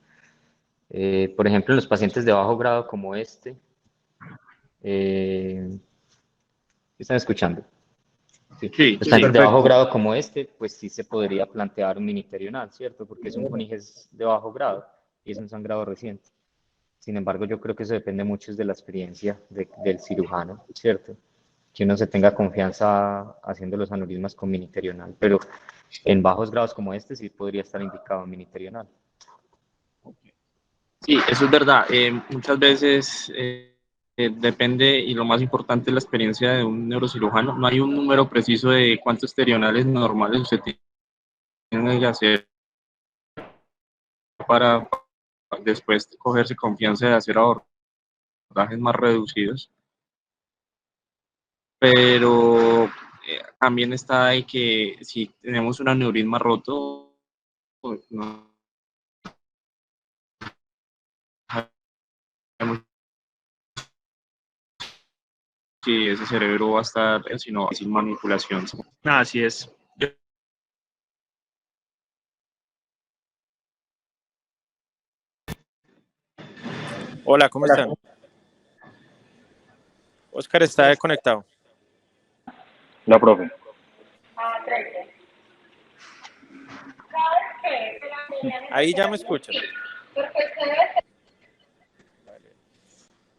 Por ejemplo, en los pacientes de bajo grado como este, ¿están escuchando? Sí. Los pacientes de bajo grado como este, pues sí se podría plantear un miniterional, ¿cierto? Porque es un Honey Hess de bajo grado y es un sangrado reciente. Sin embargo, yo creo que eso depende mucho de la experiencia del cirujano, ¿cierto? Que uno se tenga confianza haciendo los aneurismas con miniterional, pero en bajos grados como este sí podría estar indicado miniterional. Sí, eso es verdad. Muchas veces depende, y lo más importante es la experiencia de un neurocirujano. No hay un número preciso de cuántos terionales normales usted tiene que hacer para después cogerse confianza de hacer abordajes más reducidos. Pero también está ahí que si tenemos un aneurisma roto, pues no sabemos si ese cerebro va a estar sino sin manipulación. Así es. Hola, ¿cómo están? Oscar está desconectado. La profe. Ahí ya me escuchan.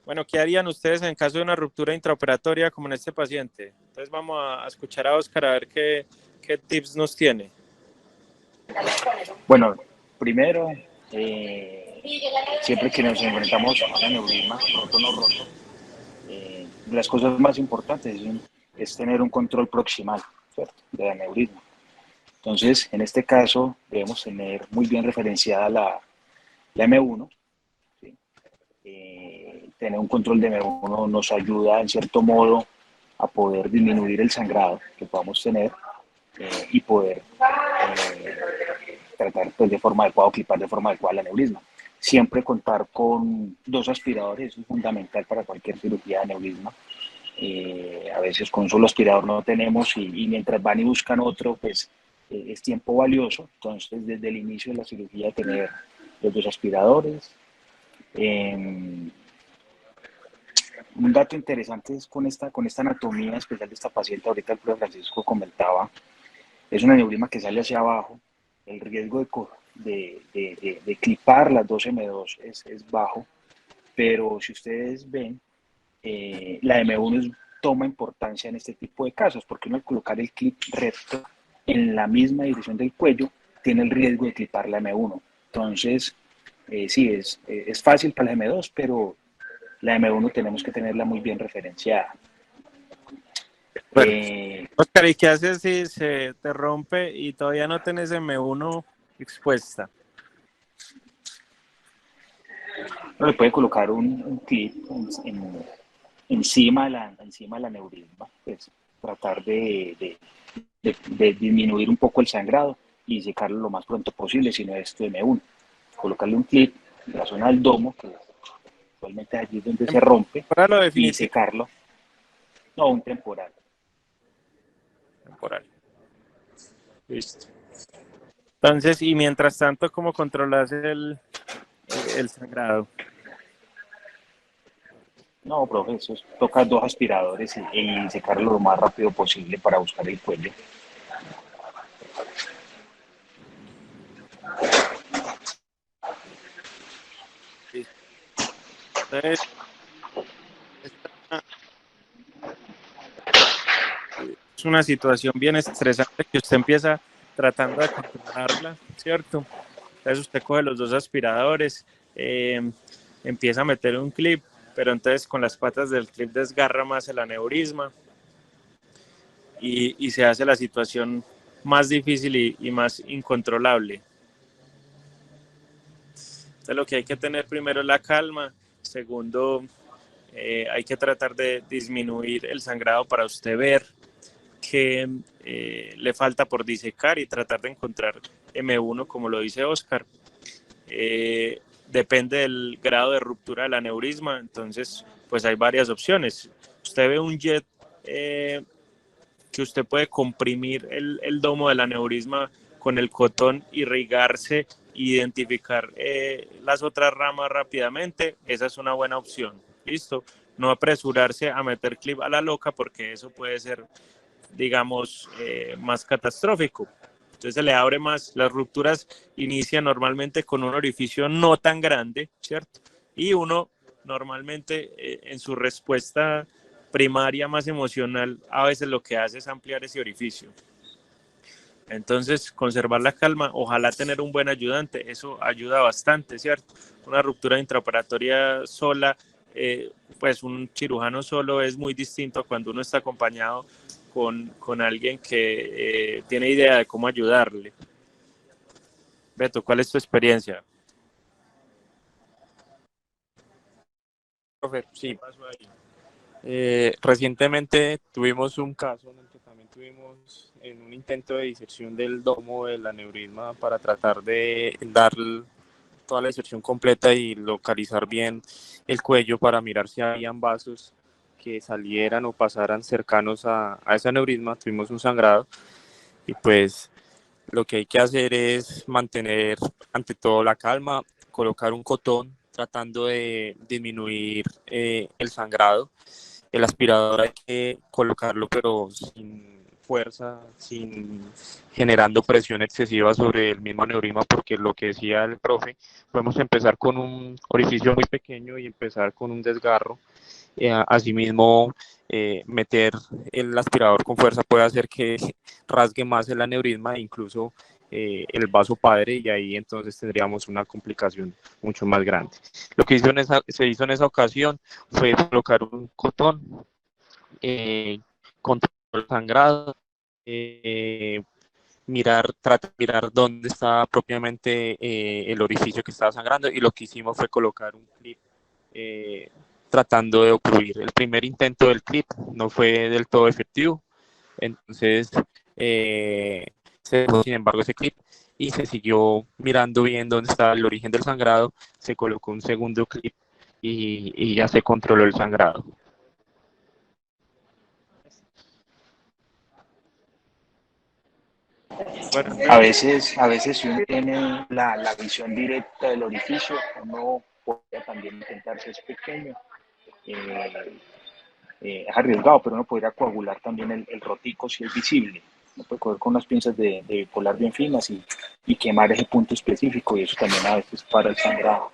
Bueno, ¿qué harían ustedes en caso de una ruptura intraoperatoria como en este paciente? Entonces vamos a escuchar a Oscar a ver qué tips nos tiene. Bueno, primero, siempre que nos enfrentamos a un aneurisma, roto o no roto, las cosas más importantes es tener un control proximal, ¿cierto?, del aneurisma. Entonces, en este caso, debemos tener muy bien referenciada la M1. ¿Sí? Tener un control de M1 nos ayuda, en cierto modo, a poder disminuir el sangrado que podamos tener y poder tratar pues, de forma adecuada o clipar de forma adecuada el aneurisma. Siempre contar con 2 aspiradores, eso es fundamental para cualquier cirugía de aneurisma. A veces con un solo aspirador no tenemos y mientras van y buscan otro, pues es tiempo valioso. Entonces, desde el inicio de la cirugía, tener los 2 aspiradores. Un dato interesante es con esta anatomía especial de esta paciente, ahorita el profe Francisco comentaba, es un aneurisma que sale hacia abajo, el riesgo de clipar las 2 M2 es bajo, pero si ustedes ven, la M1 toma importancia en este tipo de casos, porque uno al colocar el clip recto en la misma dirección del cuello, tiene el riesgo de clipar la M1. Entonces, sí, es fácil para la M2, pero la M1 tenemos que tenerla muy bien referenciada. Oscar, ¿y qué haces si se te rompe y todavía no tenés M1 expuesta? Le puede colocar un clip encima del aneurisma, pues, tratar de disminuir un poco el sangrado y secarlo lo más pronto posible, si no es M1. Colocarle un clip en la zona del domo, que actualmente allí es donde se rompe, y secarlo. No, un temporal. Temporal. Listo. Entonces, y mientras tanto, ¿cómo controlas el sangrado? No, profe, eso es, toca 2 aspiradores y secarlo lo más rápido posible para buscar el cuello. Entonces, es una situación bien estresante que usted empieza tratando de controlarla, ¿cierto? Entonces usted coge los 2 aspiradores, empieza a meter un clip, pero entonces con las patas del clip desgarra más el aneurisma y se hace la situación más difícil y más incontrolable. Entonces lo que hay que tener primero es la calma, segundo, hay que tratar de disminuir el sangrado para usted ver qué le falta por disecar y tratar de encontrar M1 como lo dice Oscar. Depende del grado de ruptura del aneurisma, entonces pues hay varias opciones. Usted ve un jet que usted puede comprimir el domo del aneurisma con el cotón, irrigarse, identificar las otras ramas rápidamente, esa es una buena opción. Listo, no apresurarse a meter clip a la loca porque eso puede ser, digamos, más catastrófico. Entonces se le abre más, las rupturas inician normalmente con un orificio no tan grande, ¿cierto? Y uno normalmente en su respuesta primaria más emocional a veces lo que hace es ampliar ese orificio. Entonces conservar la calma, ojalá tener un buen ayudante, eso ayuda bastante, ¿cierto? Una ruptura intraoperatoria sola, pues un cirujano solo es muy distinto a cuando uno está acompañado con alguien que tiene idea de cómo ayudarle. Beto, ¿cuál es tu experiencia? Profe, sí. Recientemente tuvimos un caso en el que también tuvimos en un intento de disección del domo del aneurisma para tratar de dar toda la disección completa y localizar bien el cuello para mirar si habían vasos que salieran o pasaran cercanos a ese aneurisma. Tuvimos un sangrado y pues lo que hay que hacer es mantener ante todo la calma, colocar un cotón tratando de disminuir el sangrado. El aspirador hay que colocarlo pero sin fuerza, sin generando presión excesiva sobre el mismo aneurisma, porque lo que decía el profe, podemos empezar con un orificio muy pequeño y empezar con un desgarro. Asimismo, meter el aspirador con fuerza puede hacer que rasgue más el aneurisma e incluso el vaso padre, y ahí entonces tendríamos una complicación mucho más grande. Lo que se hizo en esa ocasión fue colocar un cotón, controlar el sangrado, tratar de mirar dónde estaba propiamente el orificio que estaba sangrando, y lo que hicimos fue colocar un clip tratando de ocluir. El primer intento del clip no fue del todo efectivo, entonces se dejó sin embargo ese clip y se siguió mirando bien dónde estaba el origen del sangrado, se colocó un segundo clip y ya se controló el sangrado. A veces si uno tiene la visión directa del orificio, uno puede también intentar si es pequeño. Es arriesgado, pero uno podría coagular también el rotico si es visible. Uno puede coger con unas pinzas de polar bien finas y quemar ese punto específico, y eso también a veces para el sangrado.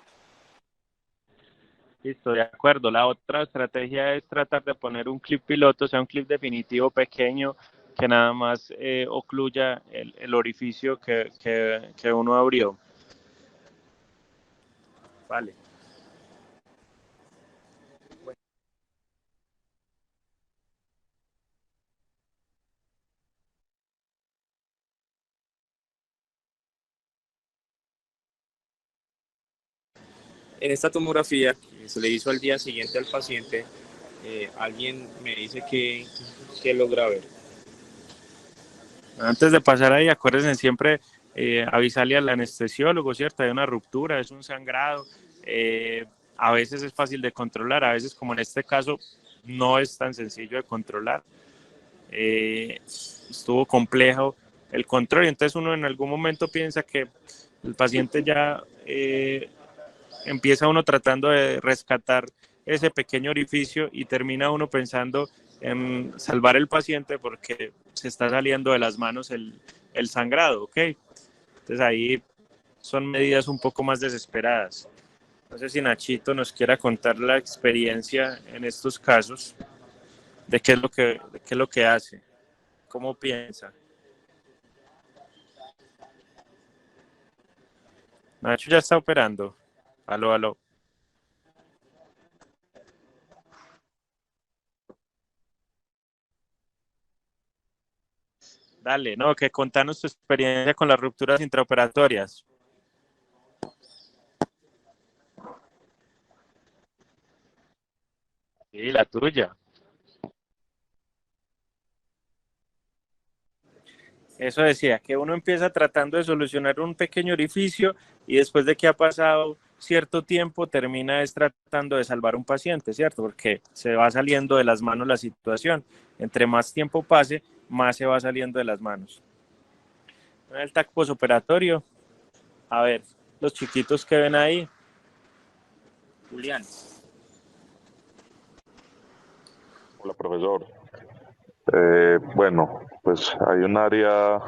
Listo, de acuerdo. La otra estrategia es tratar de poner un clip piloto, o sea, un clip definitivo pequeño que nada más ocluya el orificio que uno abrió. Vale. En esta tomografía que se le hizo al día siguiente al paciente, alguien me dice que logra ver. Antes de pasar ahí, acuérdense siempre avisarle al anestesiólogo, ¿cierto? Hay una ruptura, es un sangrado. A veces es fácil de controlar, a veces, como en este caso, no es tan sencillo de controlar. Estuvo complejo el control, y entonces uno en algún momento piensa que el paciente ya empieza uno tratando de rescatar ese pequeño orificio y termina uno pensando en salvar el paciente porque se está saliendo de las manos el sangrado, ¿ok? Entonces ahí son medidas un poco más desesperadas. No sé si Nachito nos quiera contar la experiencia en estos casos, de qué es lo que hace, cómo piensa. Nacho ya está operando. Aló, aló. Dale, no, que contanos tu experiencia con las rupturas intraoperatorias. Sí, la tuya. Eso decía, que uno empieza tratando de solucionar un pequeño orificio y después de que ha pasado cierto tiempo termina tratando de salvar un paciente, ¿cierto? Porque se va saliendo de las manos la situación. Entre más tiempo pase, más se va saliendo de las manos. En el TAC posoperatorio, a ver, los chiquitos que ven ahí. Julián. Hola, profesor. Bueno, pues hay un área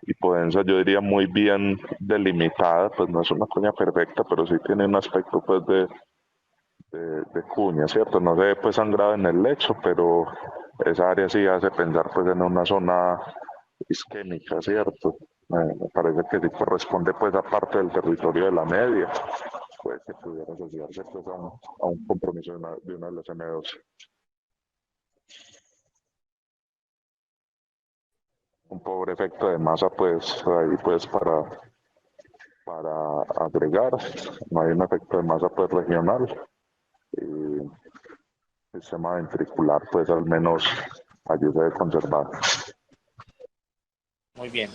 hipodensa, yo diría muy bien delimitada, pues no es una cuña perfecta, pero sí tiene un aspecto pues de cuña, ¿cierto? No se ve pues sangrado en el lecho, pero esa área sí hace pensar pues en una zona isquémica, ¿cierto? Me parece que sí corresponde pues a parte del territorio de la media, pues que pudiera asociarse pues a un compromiso de una de las M12. Un pobre efecto de masa pues ahí pues para agregar, no hay un efecto de masa pues regional, y el sistema ventricular pues al menos ayuda a conservar. Muy bien.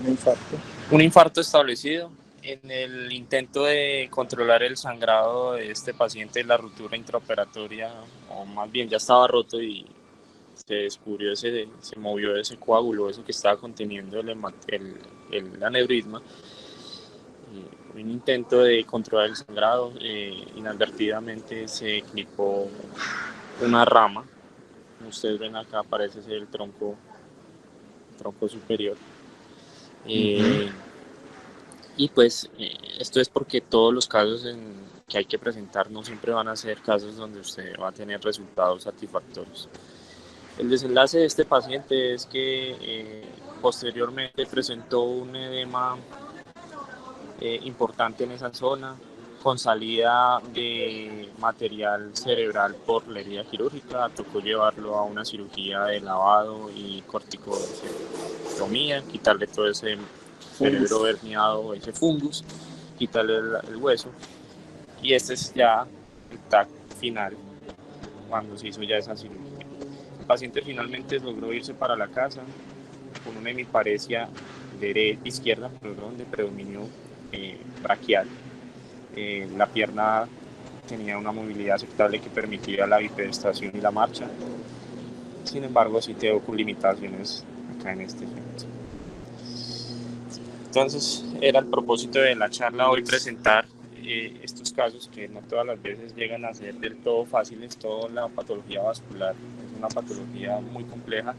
Un infarto. Un infarto establecido. En el intento de controlar el sangrado de este paciente, la ruptura intraoperatoria, o más bien ya estaba roto y se descubrió, se movió ese coágulo, eso que estaba conteniendo el aneurisma. Un intento de controlar el sangrado, inadvertidamente se clipó una rama. Como ustedes ven acá, parece ser el tronco superior. Y pues esto es porque todos los casos que hay que presentar no siempre van a ser casos donde usted va a tener resultados satisfactorios. El desenlace de este paciente es que posteriormente presentó un edema importante en esa zona, con salida de material cerebral por la herida quirúrgica. Tocó llevarlo a una cirugía de lavado y corticostomía, quitarle todo ese cerebro herniado, ese fungus, quitarle el hueso. Y este es ya el TAC final, cuando se hizo ya esa cirugía. El paciente finalmente logró irse para la casa con una hemiparesia izquierda, de predominio braquial. La pierna tenía una movilidad aceptable que permitía la bipedestación y la marcha. Sin embargo, sí tengo con limitaciones acá en este ejemplo. Entonces, era el propósito de la charla hoy presentar estos casos que no todas las veces llegan a ser del todo fáciles. Toda la patología vascular es una patología muy compleja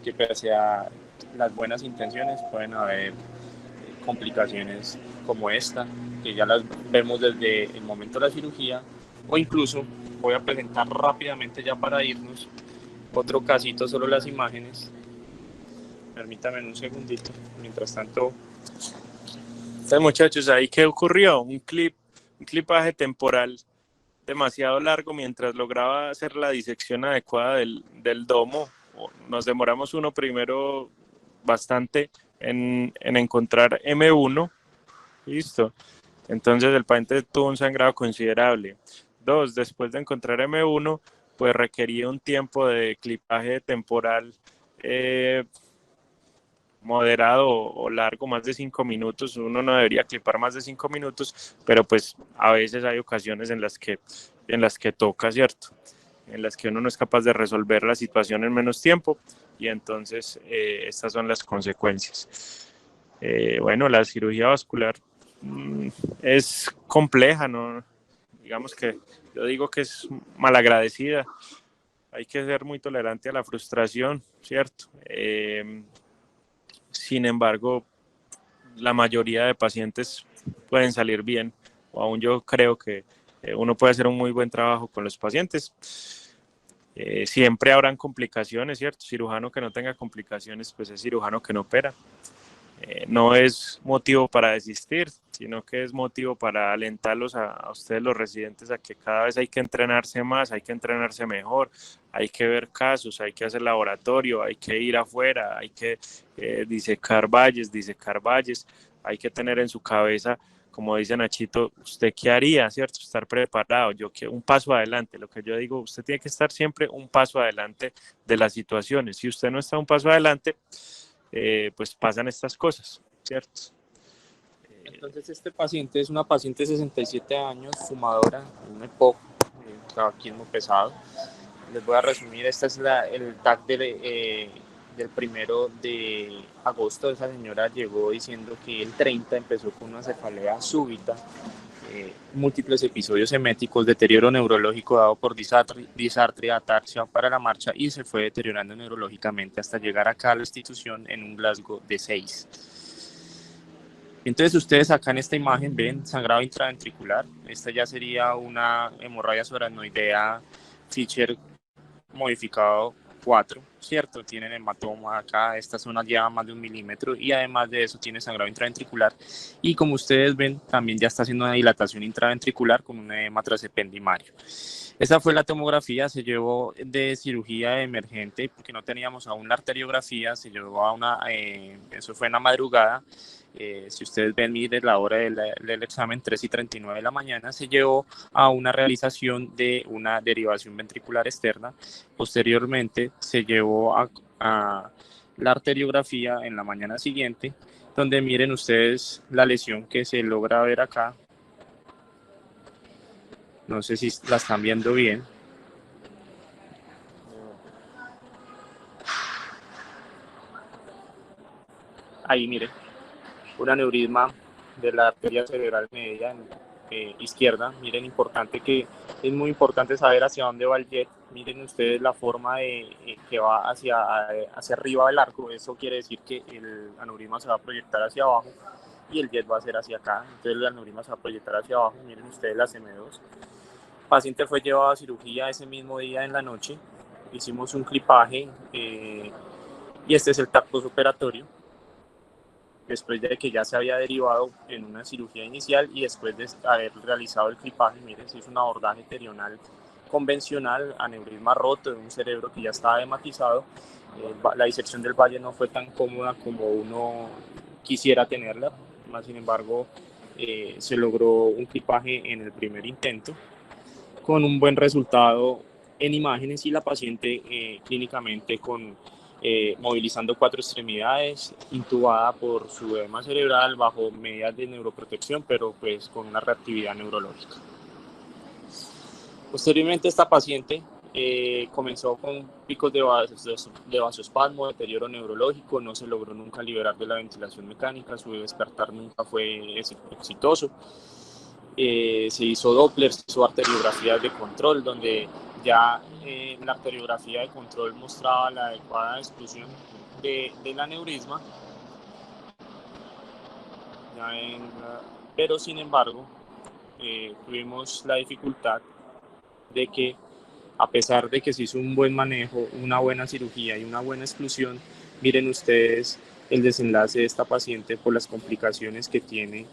que pese a las buenas intenciones pueden haber complicaciones como esta, que ya las vemos desde el momento de la cirugía, o incluso voy a presentar rápidamente ya para irnos otro casito, solo las imágenes. Permítame un segundito, mientras tanto. Entonces, muchachos, ¿ahí qué ocurrió? Un clipaje temporal demasiado largo mientras lograba hacer la disección adecuada del domo. Nos demoramos uno primero bastante en encontrar M1. Listo. Entonces el paciente tuvo un sangrado considerable. 2, después de encontrar M1, pues requería un tiempo de clipaje temporal moderado o largo, más de 5 minutos. Uno no debería clipar más de 5 minutos, pero pues a veces hay ocasiones en las que toca, ¿cierto? En las que uno no es capaz de resolver la situación en menos tiempo, y entonces estas son las consecuencias. Bueno, la cirugía vascular es compleja, ¿no? Digamos que yo digo que es malagradecida. Hay que ser muy tolerante a la frustración, ¿cierto? Sin embargo, la mayoría de pacientes pueden salir bien, o aún yo creo que uno puede hacer un muy buen trabajo con los pacientes. Siempre habrán complicaciones, ¿cierto? Cirujano que no tenga complicaciones, pues es cirujano que no opera. No es motivo para desistir, sino que es motivo para alentarlos a ustedes los residentes a que cada vez hay que entrenarse más, hay que entrenarse mejor, hay que ver casos, hay que hacer laboratorio, hay que ir afuera, hay que disecar valles, hay que tener en su cabeza, como dice Nachito, ¿usted qué haría, cierto? Estar preparado, un paso adelante, lo que yo digo, usted tiene que estar siempre un paso adelante de las situaciones. Si usted no está un paso adelante, pues pasan estas cosas, ¿cierto? Entonces este paciente es una paciente de 67 años, fumadora, un EPOC, tabaquismo pesado. Les voy a resumir, este es el TAC del 1 de agosto. Esa señora llegó diciendo que el 30 empezó con una cefalea súbita, múltiples episodios eméticos, deterioro neurológico dado por disartria, ataxia para la marcha, y se fue deteriorando neurológicamente hasta llegar acá a la institución en un Glasgow de 6. Entonces ustedes acá en esta imagen ven sangrado intraventricular. Esta ya sería una hemorragia subaracnoidea Fischer modificado 4, ¿cierto? Tienen hematoma acá, esta zona lleva más de 1 milímetro, y además de eso tiene sangrado intraventricular, y como ustedes ven también ya está haciendo una dilatación intraventricular con un edema trasependimario. Esa fue la tomografía, se llevó de cirugía emergente porque no teníamos aún la arteriografía, se llevó a eso fue en la madrugada. Si ustedes ven, miren la hora del examen, 3:39 de la mañana, se llevó a una realización de una derivación ventricular externa. Posteriormente se llevó a la arteriografía en la mañana siguiente, donde miren ustedes la lesión que se logra ver acá. No sé si la están viendo bien. Ahí miren, un aneurisma de la arteria cerebral media izquierda. Miren, es muy importante saber hacia dónde va el jet. Miren ustedes la forma que va hacia arriba del arco. Eso quiere decir que el aneurisma se va a proyectar hacia abajo y el jet va a ser hacia acá. Entonces el aneurisma se va a proyectar hacia abajo. Miren ustedes las M2. El paciente fue llevado a cirugía ese mismo día en la noche. Hicimos un clipaje y este es el TAC postoperatorio. Después de que ya se había derivado en una cirugía inicial y después de haber realizado el clipaje, miren, se hizo un abordaje terional convencional, aneurisma roto de un cerebro que ya estaba hematizado. La disección del valle no fue tan cómoda como uno quisiera tenerla, más sin embargo se logró un clipaje en el primer intento con un buen resultado en imágenes, y la paciente clínicamente movilizando 4 extremidades, intubada por su edema cerebral bajo medidas de neuroprotección, pero pues con una reactividad neurológica. Posteriormente esta paciente comenzó con picos de vasoespasmo, deterioro neurológico, no se logró nunca liberar de la ventilación mecánica, su despertar nunca fue exitoso. Se hizo Doppler, se hizo arteriografías de control, donde ya la arteriografía de control mostraba la adecuada exclusión del aneurisma, pero sin embargo tuvimos la dificultad de que, a pesar de que se hizo un buen manejo, una buena cirugía y una buena exclusión, miren ustedes el desenlace de esta paciente por las complicaciones que tiene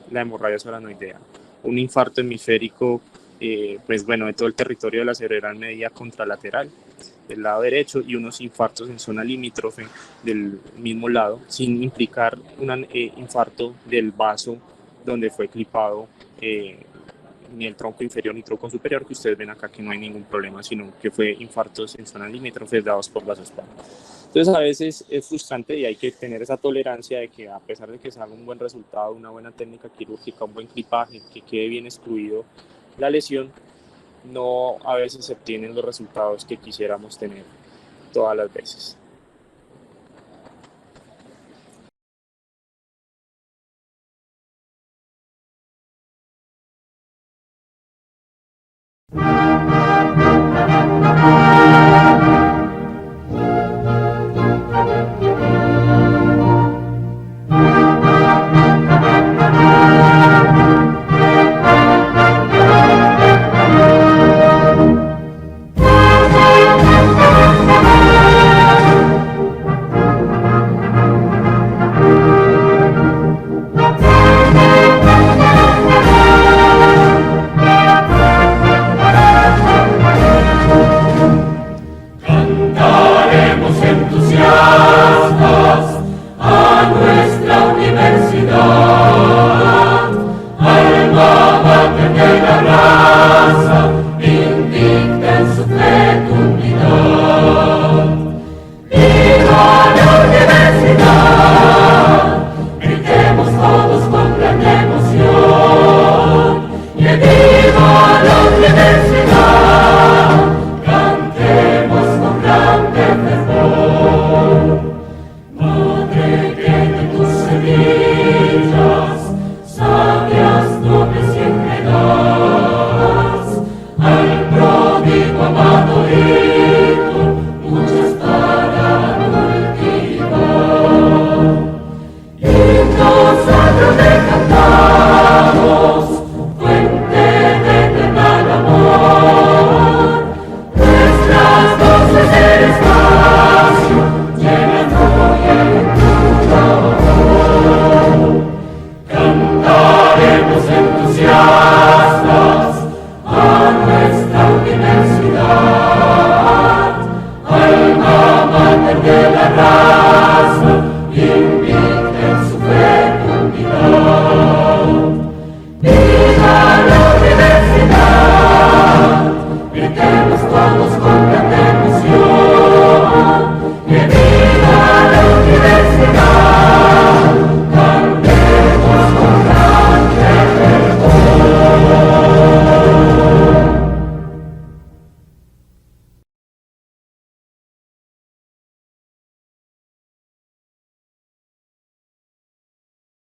la hemorragia subaracnoidea. Un infarto hemisférico, pues bueno, de todo el territorio de la cerebral media contralateral del lado derecho, y unos infartos en zona limítrofe del mismo lado, sin implicar un infarto del vaso donde fue clipado ni el tronco inferior ni tronco superior, que ustedes ven acá que no hay ningún problema, sino que fue infartos en zonas limítrofes dados por vasoespasmo. Entonces a veces es frustrante y hay que tener esa tolerancia de que a pesar de que se haga un buen resultado, una buena técnica quirúrgica, un buen clipaje, que quede bien excluido la lesión, no a veces se obtienen los resultados que quisiéramos tener todas las veces. Alma mater de la